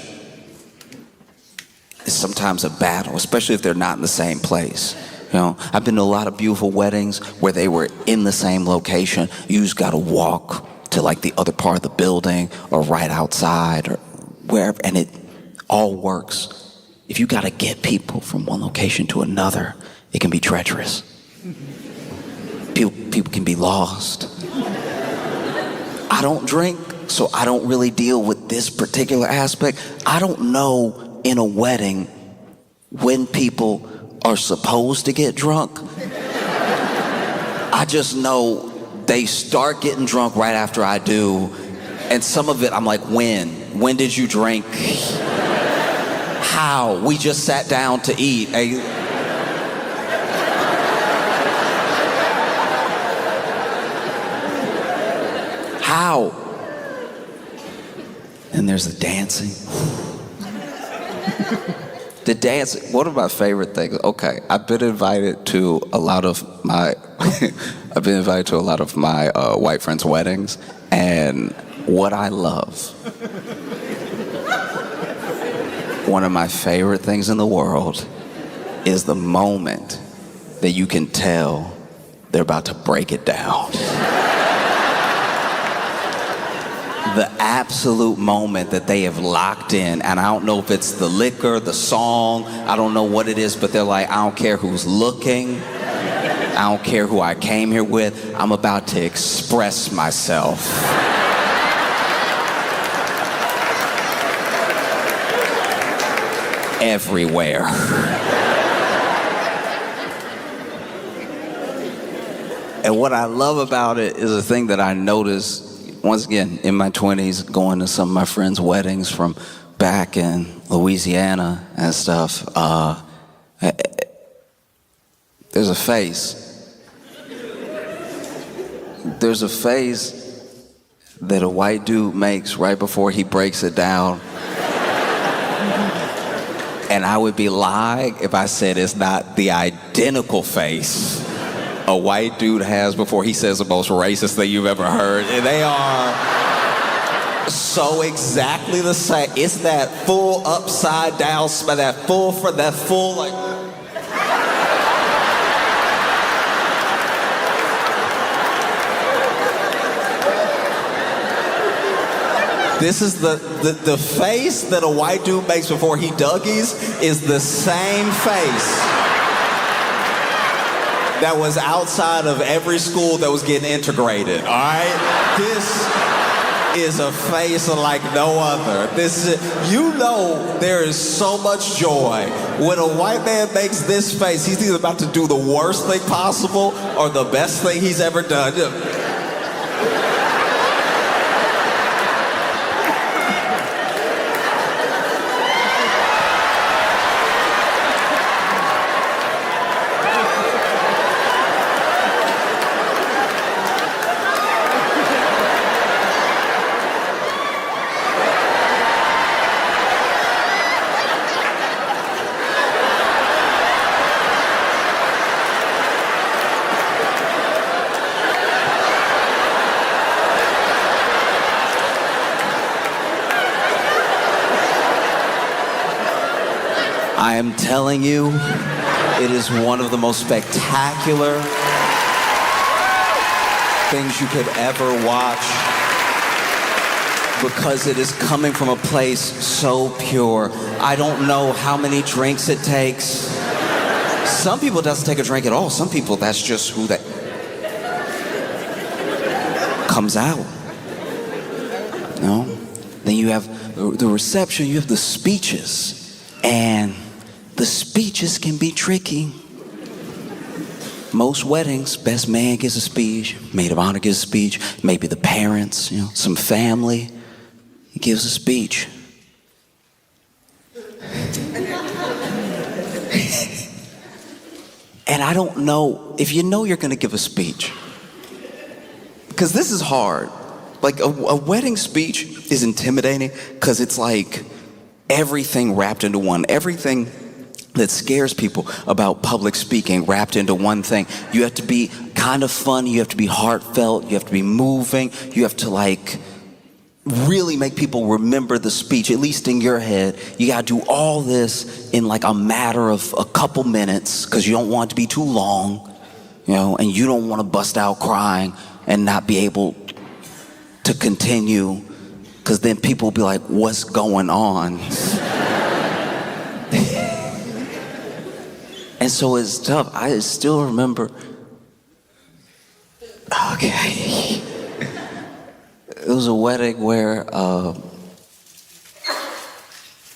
is sometimes a battle, especially if they're not in the same place. You know, I've been to a lot of beautiful weddings where they were in the same location. You just gotta walk to like the other part of the building or right outside or wherever, and it all works. If you gotta get people from one location to another, it can be treacherous. People can be lost. I don't drink, so I don't really deal with this particular aspect. I don't know in a wedding when people are supposed to get drunk I just know they start getting drunk right after I do. And some of it, I'm like, when? When did you drink? How? We just sat down to eat. How? And there's the dancing. The dance, one of my favorite things, okay, I've been invited to a lot of my white friends' weddings, and what I love, one of my favorite things in the world is the moment that you can tell they're about to break it down. The absolute moment that they have locked in, and I don't know if it's the liquor, the song, I don't know what it is, but they're like, I don't care who's looking, I don't care who I came here with, I'm about to express myself. Everywhere. And what I love about it is a thing that I noticed once again, in my 20s, going to some of my friends' weddings from back in Louisiana and stuff, there's a face. There's a face that a white dude makes right before he breaks it down. And I would be lying if I said it's not the identical face a white dude has before he says the most racist thing you've ever heard. And they are so exactly the same. It's that full upside down smile, that full like. This is the face that a white dude makes before he Dougies is the same face that was outside of every school that was getting integrated, all right? This is a face like no other. You know there is so much joy. When a white man makes this face, he's either about to do the worst thing possible or the best thing he's ever done. I am telling you, it is one of the most spectacular things you could ever watch because it is coming from a place so pure. I don't know how many drinks it takes. Some people it doesn't take a drink at all. Some people that's just who that comes out. You know? Then you have the reception, you have the speeches. And the speeches can be tricky. Most weddings, best man gives a speech, maid of honor gives a speech, maybe the parents, some family, he gives a speech. And I don't know, if you know you're gonna give a speech, because this is hard. Like a wedding speech is intimidating because it's like everything wrapped into one. Everything that scares people about public speaking wrapped into one thing. You have to be kind of fun, you have to be heartfelt, you have to be moving, you have to like really make people remember the speech, at least in your head. You gotta do all this in like a matter of a couple minutes because you don't want it to be too long, and you don't want to bust out crying and not be able to continue because then people will be like, what's going on? And so it's tough. I still remember, okay, it was a wedding where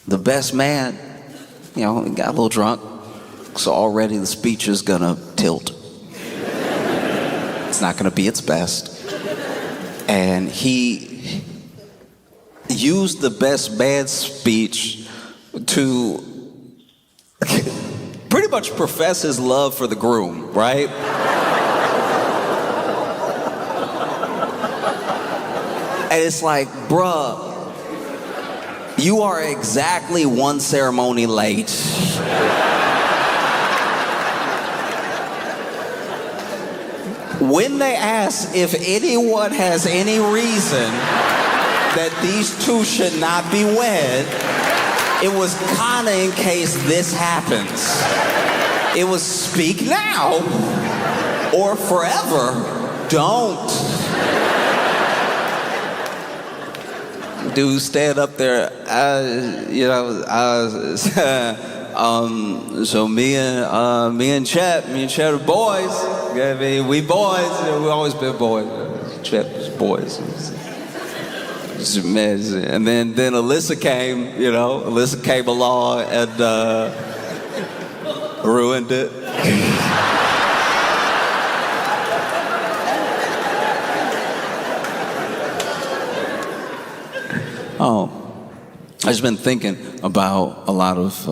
the best man, got a little drunk, so already the speech is gonna tilt. It's not going to be its best. And he used the best man speech to pretty much profess his love for the groom, right? And it's like, bruh, you are exactly one ceremony late. When they ask if anyone has any reason that these two should not be wed, it was kinda in case this happens. It was speak now or forever don't. Dude stand up there, so me and Chet are boys. I mean, we boys. We always been boys. Chet was boys. And then Alyssa came. Alyssa came along and ruined it. Oh, I've just been thinking about a lot of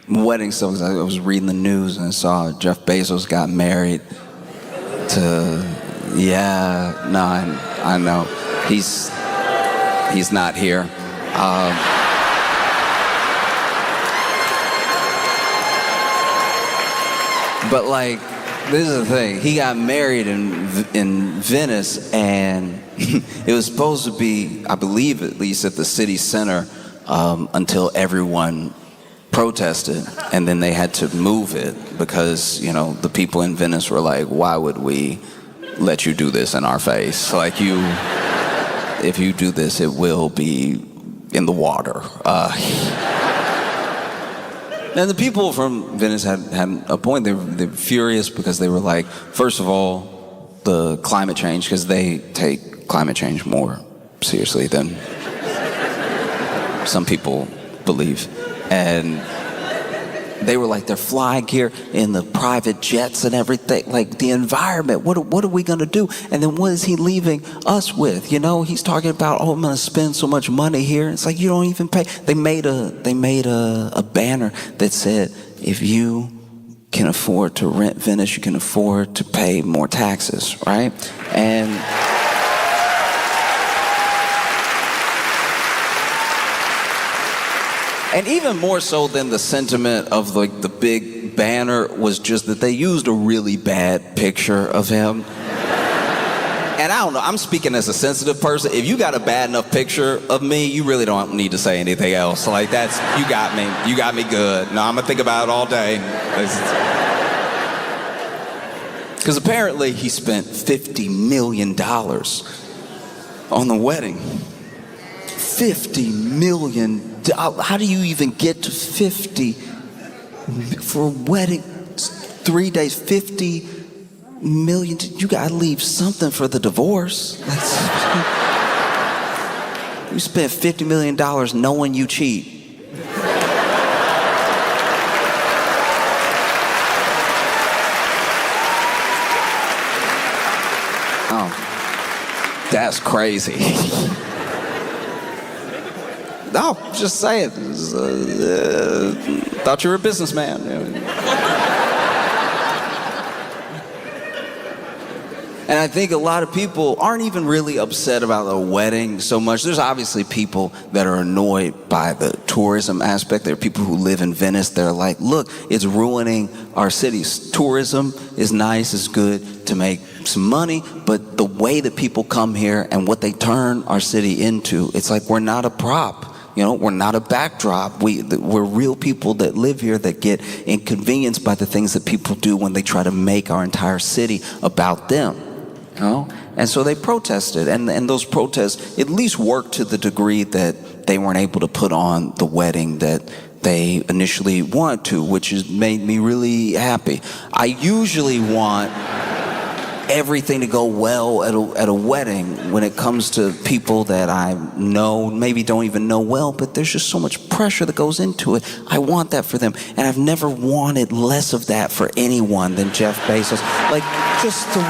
wedding stuff. I was reading the news and I saw Jeff Bezos got married to, I know. He's not here. But like, this is the thing. He got married in Venice, and it was supposed to be, I believe, at least at the city center, until everyone protested, and then they had to move it because, the people in Venice were like, why would we let you do this in our face? Like, if you do this, it will be in the water. And the people from Venice had a point. They were furious because they were like, first of all, the climate change, because they take climate change more seriously than some people believe. And they were like, they're flying here in the private jets and everything. Like, the environment, what are we gonna do? And then what is he leaving us with? He's talking about, I'm gonna spend so much money here. It's like, you don't even pay. They made a banner that said, if you can afford to rent Venice, you can afford to pay more taxes, right? And even more so than the sentiment of like the big banner was just that they used a really bad picture of him. And I don't know, I'm speaking as a sensitive person. If you got a bad enough picture of me, you really don't need to say anything else. Like, you got me good. No, I'm gonna think about it all day. Because apparently he spent $50 million on the wedding. $50 million. How do you even get to 50 for a wedding? 3 days, 50 million. You gotta leave something for the divorce. You spent $50 million knowing you cheat. Oh, that's crazy. No, just say it. Thought you were a businessman. And I think a lot of people aren't even really upset about the wedding so much. There's obviously people that are annoyed by the tourism aspect. There are people who live in Venice that are like, look, it's ruining our cities. Tourism is nice, it's good to make some money, but the way that people come here and what they turn our city into, it's like we're not a prop. We're not a backdrop. We're real people that live here that get inconvenienced by the things that people do when they try to make our entire city about them. And so they protested, and those protests at least worked to the degree that they weren't able to put on the wedding that they initially wanted to, which has made me really happy. I usually want everything to go well at a wedding when it comes to people that I know, maybe don't even know well, but there's just so much pressure that goes into it. I want that for them. And I've never wanted less of that for anyone than Jeff Bezos. Like, just the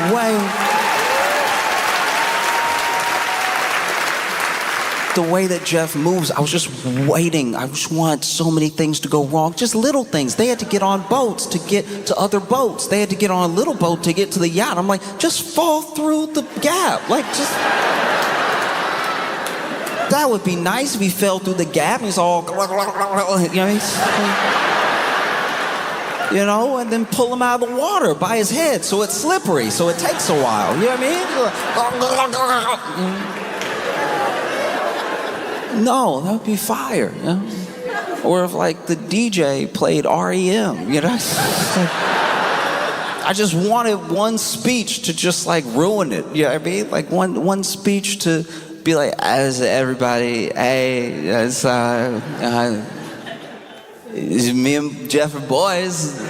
way that Jeff moves, I was just waiting. I just want so many things to go wrong. Just little things. They had to get on boats to get to other boats. They had to get on a little boat to get to the yacht. I'm like, just fall through the gap. Like, just... That would be nice if he fell through the gap and he's all... You know, and then pull him out of the water by his head so it's slippery, so it takes a while. You know what I mean? No, that would be fire, you know? Or if, like, the DJ played REM, you know? I just wanted one speech to just, like, ruin it, you know what I mean? Like, one speech to be like, as everybody, hey, it's me and Jeff are boys.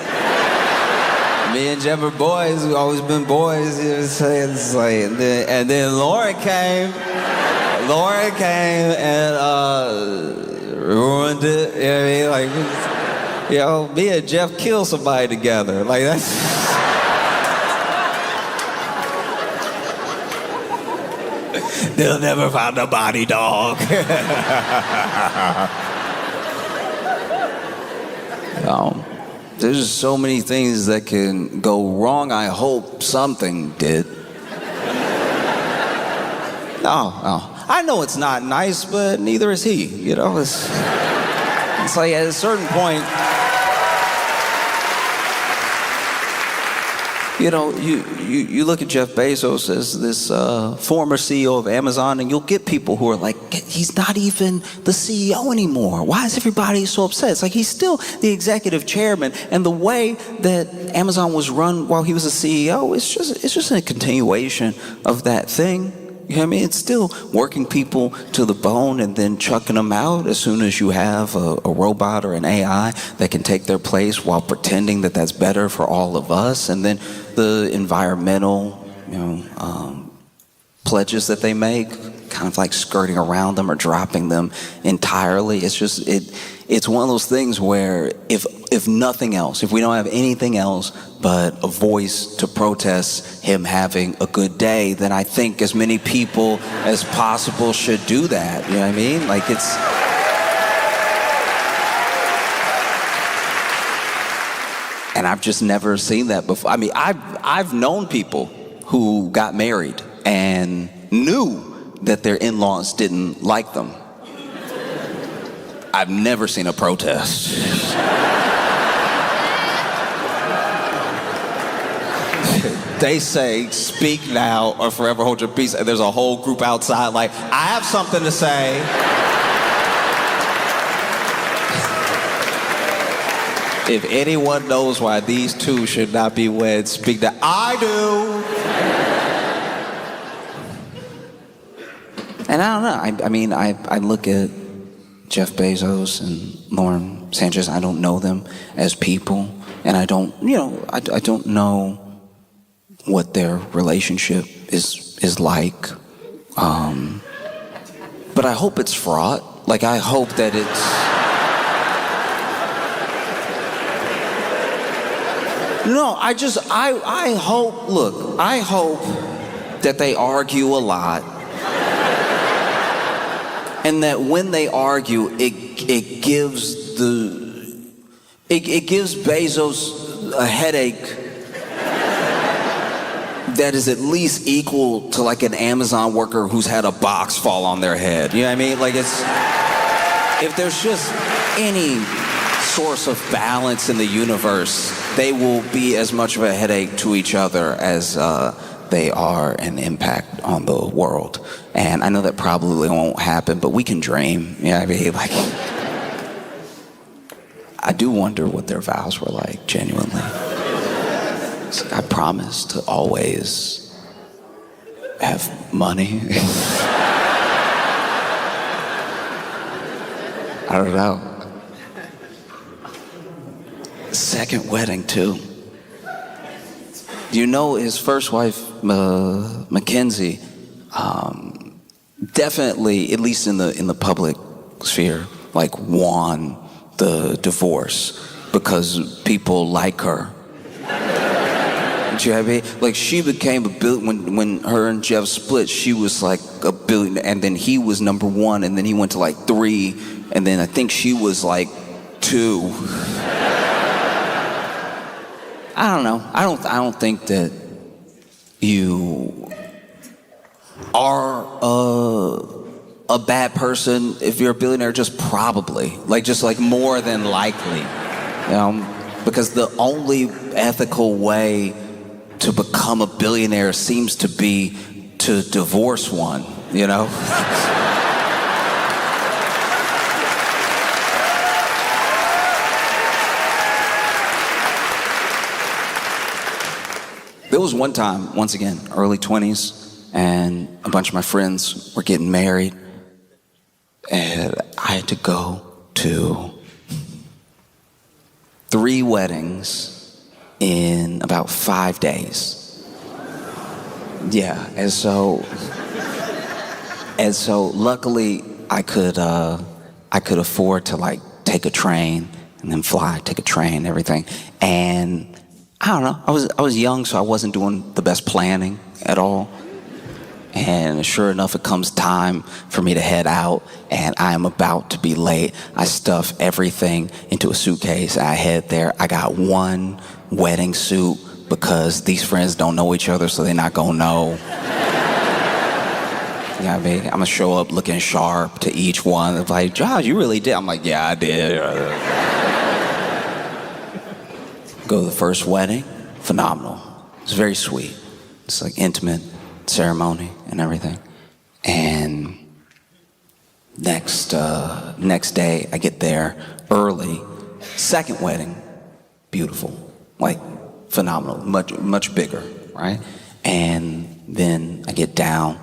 Me and Jeff are boys, we've always been boys, you know what I'm saying? It's like, and then Laura came and ruined it. You know what I mean? Like, you know, me and Jeff killed somebody together. Like, that's... They'll never find a body, dog. There's just so many things that can go wrong. I hope something did. No. I know it's not nice, but neither is he, you know? It's like at a certain point, you know, you look at Jeff Bezos as this former CEO of Amazon, and you'll get people who are like, he's not even the CEO anymore. Why is everybody so upset? It's like he's still the executive chairman, and the way that Amazon was run while he was a CEO, it's just a continuation of that thing. You know what I mean? It's still working people to the bone and then chucking them out as soon as you have a robot or an AI that can take their place while pretending that that's better for all of us. And then the environmental, you know, pledges that they make, kind of like skirting around them or dropping them entirely. It's just, it's one of those things where if nothing else, if we don't have anything else but a voice to protest him having a good day, then I think as many people as possible should do that. You know what I mean? Like, it's... And I've just never seen that before. I mean, I've known people who got married and knew that their in-laws didn't like them. I've never seen a protest. They say, speak now or forever hold your peace. And there's a whole group outside like, I have something to say. If anyone knows why these two should not be wed, speak that. I do. And I don't know. I mean, I look at Jeff Bezos and Lauren Sanchez. I don't know them as people, and I don't, you know, I don't know what their relationship is like. But I hope it's fraught. Like, I hope that it's... No, I hope, look, I hope that they argue a lot. And that when they argue, it gives Bezos a headache that is at least equal to like an Amazon worker who's had a box fall on their head. You know what I mean? Like, it's, if there's just any source of balance in the universe, they will be as much of a headache to each other as they are an impact on the world. And I know that probably won't happen, but we can dream. You know what I mean? Like, I do wonder what their vows were like, genuinely. I promise to always have money. I don't know. Second wedding, too. You know, his first wife, Mackenzie, definitely, at least in the public sphere, like won the divorce because people like her. Do you know what I mean? Like, she became a billion when her and Jeff split. She was like a billion, and then he was number one, and then he went to like 3, and then I think she was like 2. I don't know. I don't think that you are a bad person if you're a billionaire. Just probably, just more than likely, because the only ethical way to become a billionaire seems to be to divorce one, There was one time, once again, early 20s, and a bunch of my friends were getting married, and I had to go to 3 weddings in about 5 days. Yeah, and so luckily I could afford to take a train and then fly, take a train, everything. And I don't know, I was young, so I wasn't doing the best planning at all. And sure enough, it comes time for me to head out, and I am about to be late. I stuff everything into a suitcase, and I head there. I got one wedding suit because these friends don't know each other, so they're not gonna know. You know what I mean? I'm gonna show up looking sharp to each one. They're like, Josh, you really did? I'm like, yeah, I did. Go to the first wedding, phenomenal. It's very sweet. It's like intimate ceremony and everything. And next day, I get there early. Second wedding, beautiful, phenomenal, much bigger, right? And then I get down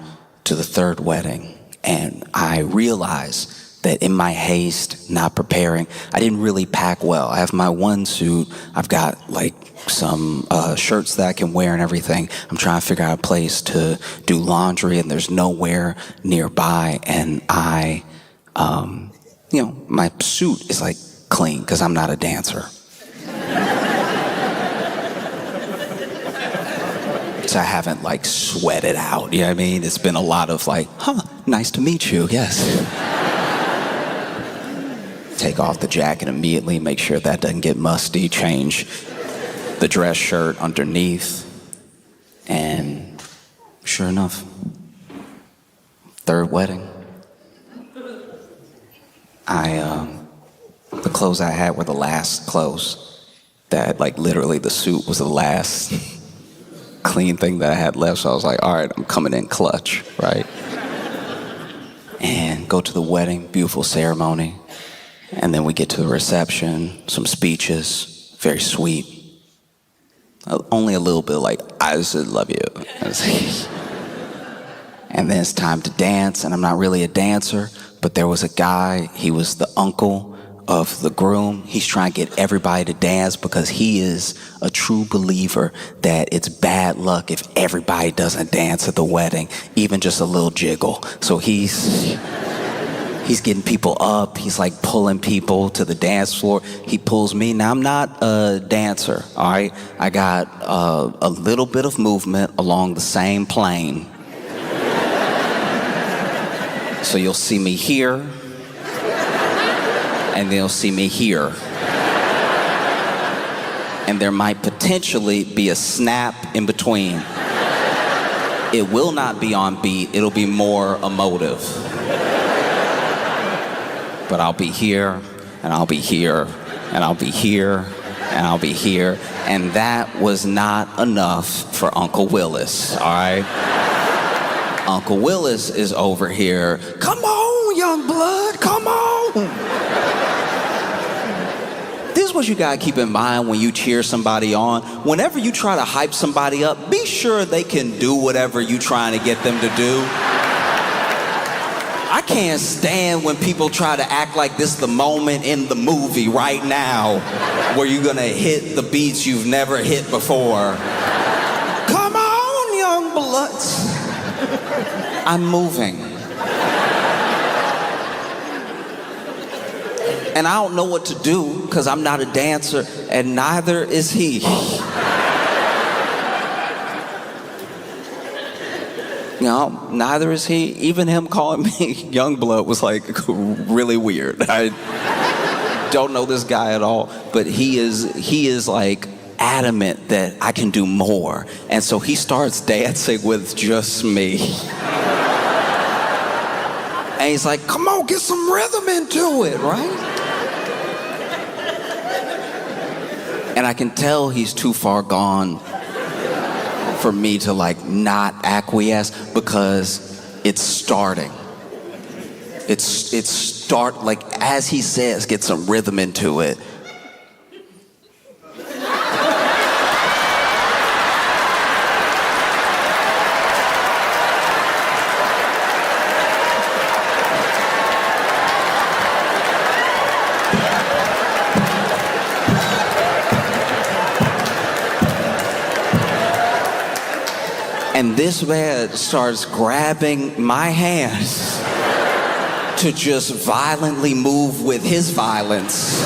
to the third wedding, and I realize that in my haste, not preparing, I didn't really pack well. I have my one suit. I've got some shirts that I can wear and everything. I'm trying to figure out a place to do laundry, and there's nowhere nearby. And my suit is clean because I'm not a dancer. So I haven't sweated out, you know what I mean? It's been a lot of nice to meet you, yes. Take off the jacket immediately, make sure that doesn't get musty, change the dress shirt underneath, and sure enough, third wedding. The clothes I had were the last clothes. That literally the suit was the last clean thing that I had left, so I was like, all right, I'm coming in clutch, right? And go to the wedding, beautiful ceremony. And then we get to the reception, some speeches, very sweet. Only a little bit I just love you. And then it's time to dance, and I'm not really a dancer, but there was a guy, he was the uncle of the groom. He's trying to get everybody to dance because he is a true believer that it's bad luck if everybody doesn't dance at the wedding, even just a little jiggle. So he's getting people up. He's pulling people to the dance floor. He pulls me. Now, I'm not a dancer, all right? I got a little bit of movement along the same plane. So you'll see me here, and then you'll see me here. And there might potentially be a snap in between. It will not be on beat. It'll be more emotive. But I'll be here, and I'll be here, and I'll be here, and I'll be here. And that was not enough for Uncle Willis, all right? Uncle Willis is over here. Come on, young blood, come on. This is what you gotta keep in mind when you cheer somebody on. Whenever you try to hype somebody up, be sure they can do whatever you're trying to get them to do. I can't stand when people try to act like this is the moment in the movie right now where you're gonna hit the beats you've never hit before. I'm moving. And I don't know what to do because I'm not a dancer and neither is he. You know, neither is he. Even him calling me young blood was like really weird. I don't know this guy at all, but he is like adamant that I can do more. And so he starts dancing with just me. And he's like, come on, get some rhythm into it, right? And I can tell he's too far gone for me to like not acquiesce because it's starting. Like as he says, get some rhythm into it. And this man starts grabbing my hands to just violently move with his violence.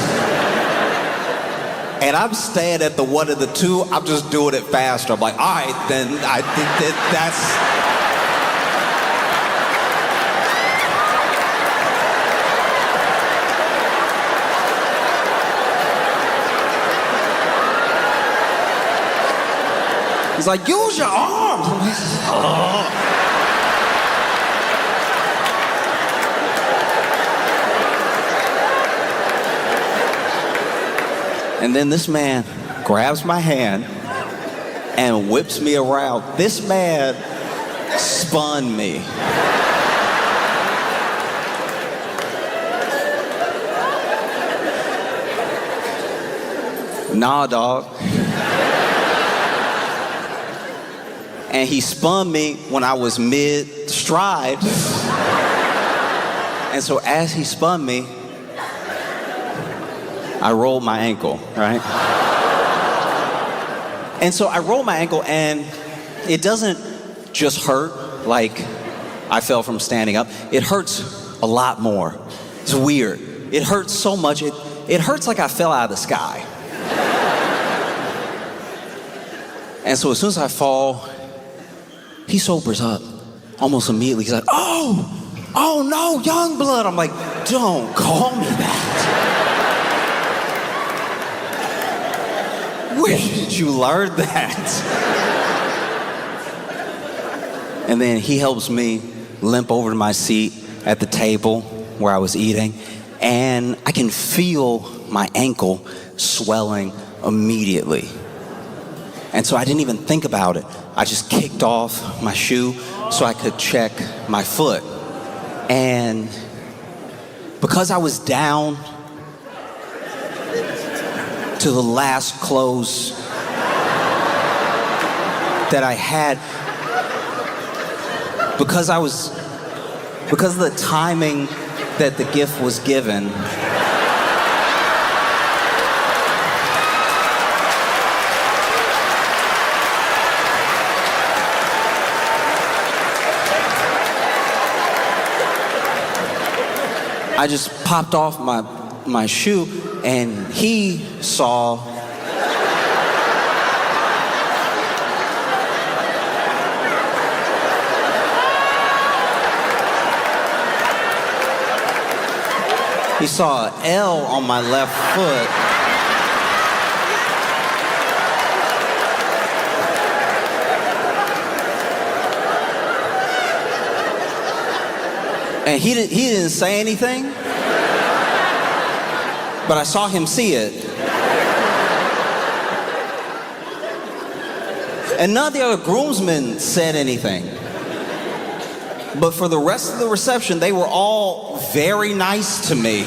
And I'm staying at the one of the two, I'm just doing it faster. I'm like, all right, then I think that's... He's like, use your arms. I'm like, oh. And then this man grabs my hand and whips me around. This man spun me. Nah, dog. And he spun me when I was mid-stride. And so as he spun me, I rolled my ankle, right? And so I rolled my ankle and it doesn't just hurt like I fell from standing up. It hurts a lot more. It's weird. It hurts so much. It hurts like I fell out of the sky. And so as soon as I fall, he sobers up almost immediately. He's like, oh no, young blood. I'm like, don't call me that. Where did you learn that? And then he helps me limp over to my seat at the table where I was eating, and I can feel my ankle swelling immediately. And so I didn't even think about it. I just kicked off my shoe so I could check my foot. And because I was down to the last clothes that I had, because of the timing that the gift was given, I just popped off my shoe, and he saw an L on my left foot. And he didn't say anything, but I saw him see it. And none of the other groomsmen said anything. But for the rest of the reception, they were all very nice to me.